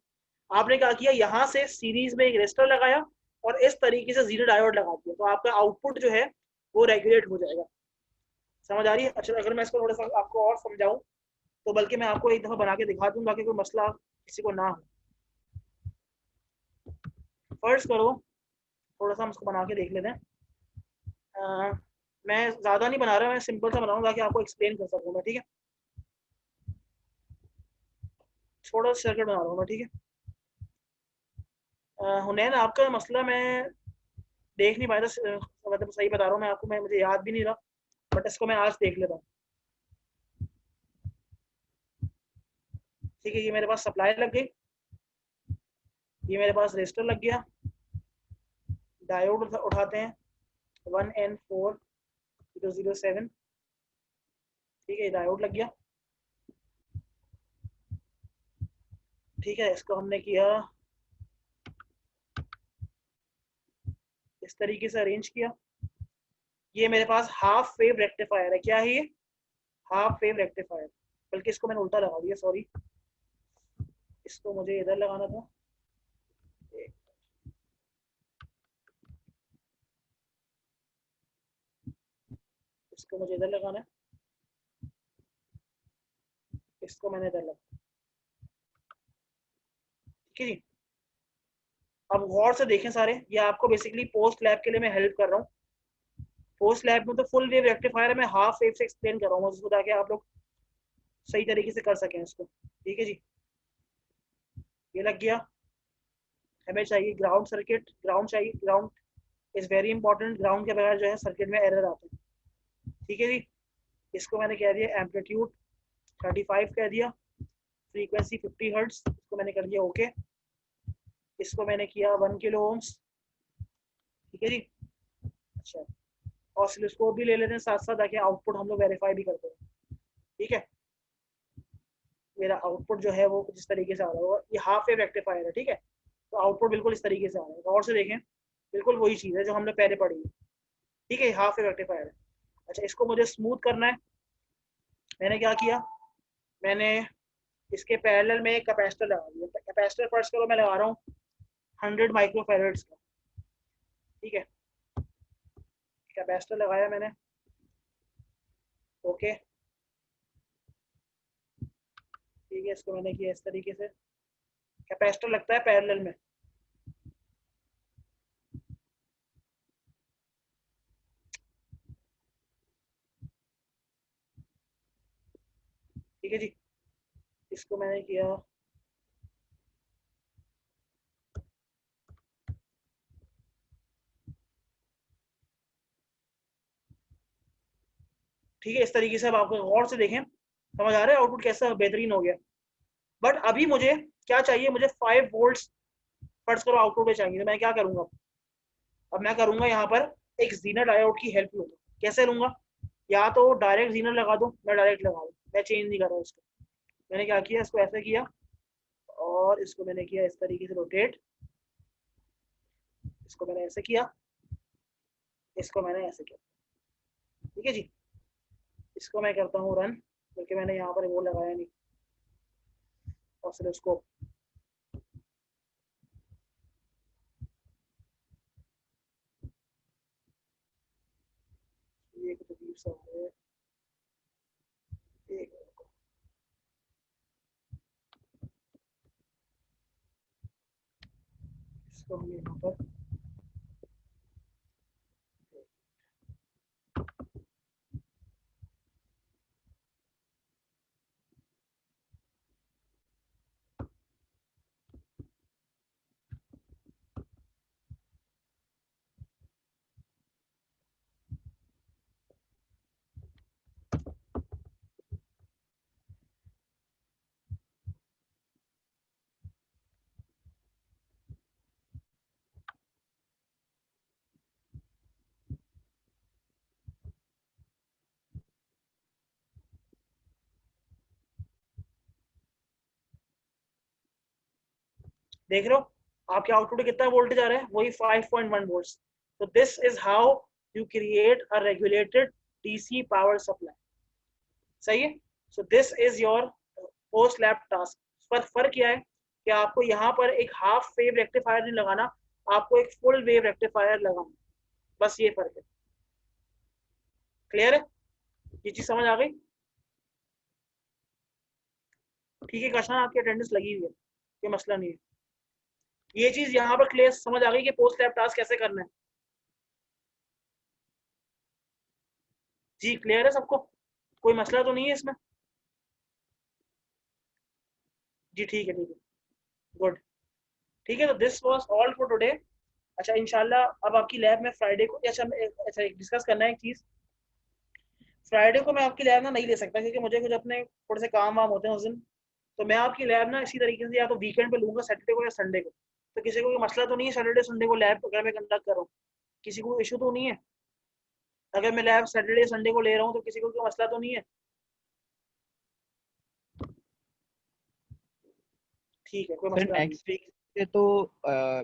आपने क्या किया? यहाँ से सीरीज में एक रेजिस्टर लगाया और इस तरीके से जीरो डायोड लगा दिया, तो आपका आउटपुट जो है वो रेगुलेट हो जाएगा। समझ आ रही है? अच्छा, अगर मैं इसको थोड़ा सा आपको और समझाऊं तो बल्कि मैं आपको एक दफा बना के दिखा दूंगा कि कोई मसला किसी को ना हो। फर्स्ट करो थोड़ा सा हम इसको बना के देख लेते हैं। मैं ज़्यादा नहीं बना रहा, मैं सिंपल सा बनाऊंगा ताकि आपको एक्सप्लेन कर सकूँ मैं। ठीक है, थोड़ा सा सर्किट बना रहा हूँ मैं। ठीक है, हुनैन आपका मसला मैं देख नहीं पाया था, मतलब सही बता रहा हूँ मैं आपको, मैं मुझे याद भी नहीं रहा, बट इसको मैं आज देख लेता हूँ। ठीक है, ये मेरे पास सप्लाई लग गई, ये मेरे पास रजिस्टर लग गया, डायोड उठाते हैं 1N4007। ठीक है, डायोड लग गया। ठीक है, इसको हमने किया तरीके से अरेंज किया। ये मेरे पास हाफ वेव रेक्टिफायर है। क्या है ये? Half wave rectifier. बल्कि इसको मैंने उल्टा लगा दिया, सॉरी, इसको मुझे इधर लगाना था। इसको मुझे इधर लगाना है, इसको मैंने इधर लगा। ठीक है जी। अब गौर से देखें सारे, ये आपको बेसिकली पोस्ट लैब के लिए मैं हेल्प कर रहा हूँ। पोस्ट लैब में तो फुल वेव रेक्टिफायर है, मैं हाफ वेव से एक्सप्लेन कर रहा हूँ उसको, ताकि आप लोग सही तरीके से कर सकें इसको। ठीक है जी। ये लग गया। हमें चाहिए ग्राउंड सर्किट, ग्राउंड चाहिए। Ground is very important. Ground के बगैर जो है सर्किट में एरर आते हैं। ठीक है जी। इसको मैंने कह दिया एम्पलीट्यूड 35 कह दिया, फ्रीक्वेंसी 50 हर्ट्ज, इसको मैंने कर दिया ओके। इसको मैंने किया 1 किलो ओम्स। ठीक है जी। अच्छा, ऑसिलोस्कोप भी ले लेते हैं साथ साथ, ताकि आउटपुट हम लोग वेरीफाई भी करते हैं। ठीक है, मेरा आउटपुट जो है वो जिस तरीके से आ रहा है, ये हाफ वेव रेक्टिफायर है। ठीक है, तो आउटपुट बिल्कुल इस तरीके से आ रहा है। और से देखें, बिल्कुल वही चीज़ है जो हमने पहले पढ़ी है। ठीक है, हाफ वेव रेक्टिफायर है। अच्छा, इसको मुझे स्मूथ करना है। मैंने क्या किया, मैंने इसके पैरेलल में एक कैपेसिटर लगा दिया। कैपेसिटर फर्स्ट करो मैं लगा रहा हूँ 100 माइक्रोफेरेड्स का। ठीक है, कैपेसिटर लगाया मैंने, ओके। ठीक है, इसको मैंने किया इस तरीके से। कैपेसिटर लगता है पैरेलल में। ठीक है जी, इसको मैंने किया। ठीक है, इस तरीके से अब आपको गौर से देखें, समझ आ रहा है आउटपुट कैसा बेहतरीन हो गया। बट अभी मुझे क्या चाहिए, मुझे 5 वोल्ट्स फर्स्ट करो आउटपुट में चाहिए। तो मैं क्या करूंगा, अब मैं करूंगा यहाँ पर एक जीनर डायोड की हेल्प लूंगा। कैसे लूंगा, या तो डायरेक्ट जीनर लगा दो, मैं डायरेक्ट लगा दूँ, मैं चेंज नहीं कर रहा इसको। मैंने क्या किया, इसको ऐसे किया और इसको मैंने किया इस तरीके से रोटेट। इसको मैंने ऐसे किया, इसको मैंने ऐसे किया। ठीक है जी, इसको मैं करता हूँ रन, क्योंकि मैंने यहाँ पर वो लगाया नहीं ऑसिलोस्कोप। ये कुछ अजीब सा है, एक इसको हम यहाँ पर देख रहे हो आपके आउटपुट कितना वोल्टेज आ रहा है, वही 5.1 वोल्ट्स। तो this is how you create a regulated DC power supply. सही है। So this is your post lab task. पर फर्क क्या है कि आपको यहाँ पर एक हाफ वेव रेक्टिफायर नहीं लगाना, आपको एक फुल वेव रेक्टिफायर लगाना। बस ये फर्क है। क्लियर है, ये चीज समझ आ गई? ठीक है कशन, आपकी अटेंडेंस लगी हुई है, ये मसला नहीं है। ये चीज यहाँ पर क्लियर समझ आ गई कि पोस्ट लैब टास्क कैसे करना है। जी क्लियर है सबको, कोई मसला तो नहीं है इसमें? जी ठीक है, ठीक है, गुड। ठीक है, तो this was all for today. अच्छा, इंशाल्लाह अब आपकी लैब में फ्राइडे को, अच्छा अच्छा डिस्कस करना है एक चीज़। फ्राइडे को मैं आपकी लैब ना नहीं ले सकता, क्योंकि मुझे कुछ अपने थोड़े से काम वाम होते हैं उस दिन। तो मैं आपकी लैब ना इसी तरीके से या तो वीकेंड पे लूंगा, सैटरडे को या संडे को। तो किसी को कोई मसला तो नहीं है सैटरडे संडे को लैब अगर मैं कंडक्ट कर रहा हूँ? किसी को इशू तो नहीं है? अगर मैं लैब सैटरडे संडे को ले रहा हूँ तो किसी को कोई मसला तो नहीं है? ठीक है, कोई सर मसला नहीं। नेक्स्ट वीक से तो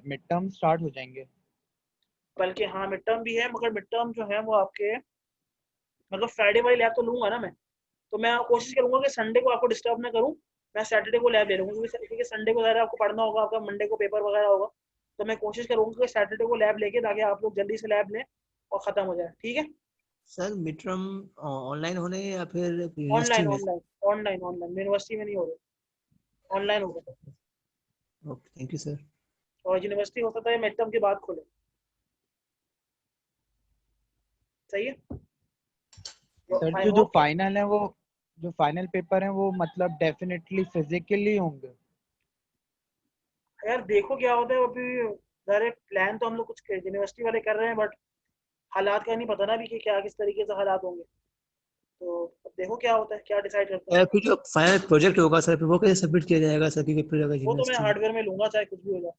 मिड टर्म स्टार्ट हो जाएंगे। बल्कि हाँ मिड टर्म भी है, मगर मिड टर्म जो है वो आपके मतलब फ्राइडे वाली लैब तो लूंगा ना मैं, तो मैं कोशिश करूंगा कि संडे को आपको डिस्टर्ब ना करूं, मैं सैटरडे को लैब ले लूंगा, क्योंकि संडे को ज़्यादा आपको पढ़ना होगा, आपका मंडे को पेपर वगैरह होगा, तो मैं कोशिश करूंगा कि सैटरडे को लैब लेके ताकि आप लोग जल्दी से लैब लें और ख़त्म हो जाए, ठीक है। सर मिड टर्म ऑनलाइन होने या फिर यूनिवर्सिटी ऑनलाइन में? ऑनलाइन ऑनलाइन ऑनलाइन यूनिवर्सिटी में नहीं हो रहा, ऑनलाइन होगा। Okay, thank you sir. और यूनिवर्सिटी हो सकता है मिड टर्म के बाद खोले, सही है। सर आई जो होप फाइनल है वो, जो फाइनल पेपर है वो मतलब डेफिनेटली फिजिकली होंगे। यार देखो क्या होता है अभी, डायरेक्ट प्लान तो हम लोग कुछ यूनिवर्सिटी वाले कर रहे हैं, बट हालात का नहीं पता ना अभी कि क्या किस तरीके से हालात होंगे, तो अब देखो क्या होता है, क्या डिसाइड करते हैं। फिर जो फाइनल प्रोजेक्ट होगा सर, फिर वो कैसे सबमिट किया जाएगा सर, क्योंकि फिर अगर वो तो मैं यूनिवर्सिटी में। हार्डवेयर में लूंगा चाहे कुछ भी हो जाए,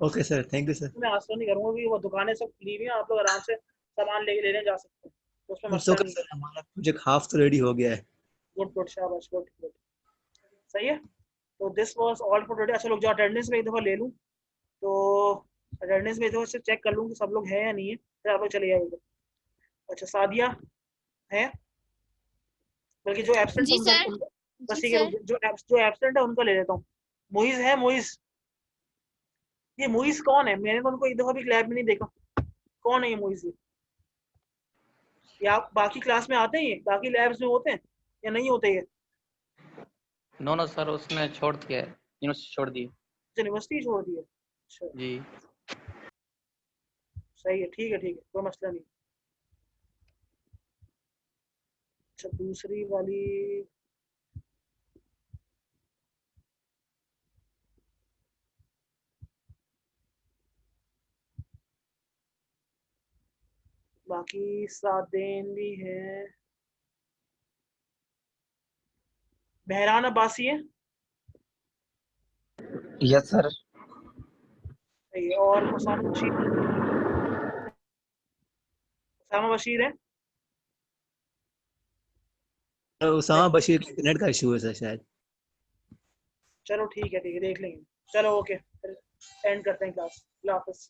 okay sir, thank you sir. मैं आसान नहीं करूंगा कि वो दुकानें सब खुली हुई हैं, आप लोग आराम से सामान लेके लेने जा सकते हैं, तो उसमें इट्स मसला ओके नहीं है। सर, हमारा प्रोजेक्ट हाफ तो रेडी हो गया है। गुड गुड, शाबाश, गुड गुड, सही है। तो this was all for today. अच्छा लोग जो अटेंडेंस में एक दफ़ा ले लूँ, तो अटेंडेंस में एक दफ़ा से चेक कर लूँ कि सब लोग हैं या नहीं है, फिर आप लोग चले जाइएगा। अच्छा सादिया है, बल्कि जो एब्सेंट है जी उनका सर। बस जी ठीक है, सर। जो एब्सेंट है उनका ले लेता हूँ। मुइज है, मुइज, ये मुइज कौन है? मैंने तो उनको एक दफ़ा भी लैब में नहीं देखा, कौन है ये मुइज? ये आप बाकी क्लास में आते हैं, ये बाकी लैब्स में होते हैं या नहीं होते? ये नो नो सर, उसने छोड़ दिया है, यूनिवर्सिटी छोड़ दी यूनिवर्सिटी छोड़ दी है? अच्छा जी। सही है, ठीक है ठीक है, कोई मसला नहीं। अच्छा दूसरी वाली, बाकी सादेन भी है, बहरान अब्बासी है, यस सर। सही है। और उसामा बशीर, उसामा बशीर है। उसामा बशीर के इंटरनेट का इशू है सर शायद। चलो ठीक है देख लेंगे। चलो ओके, फिर एंड करते हैं क्लास। अल्लाह हाफिज़।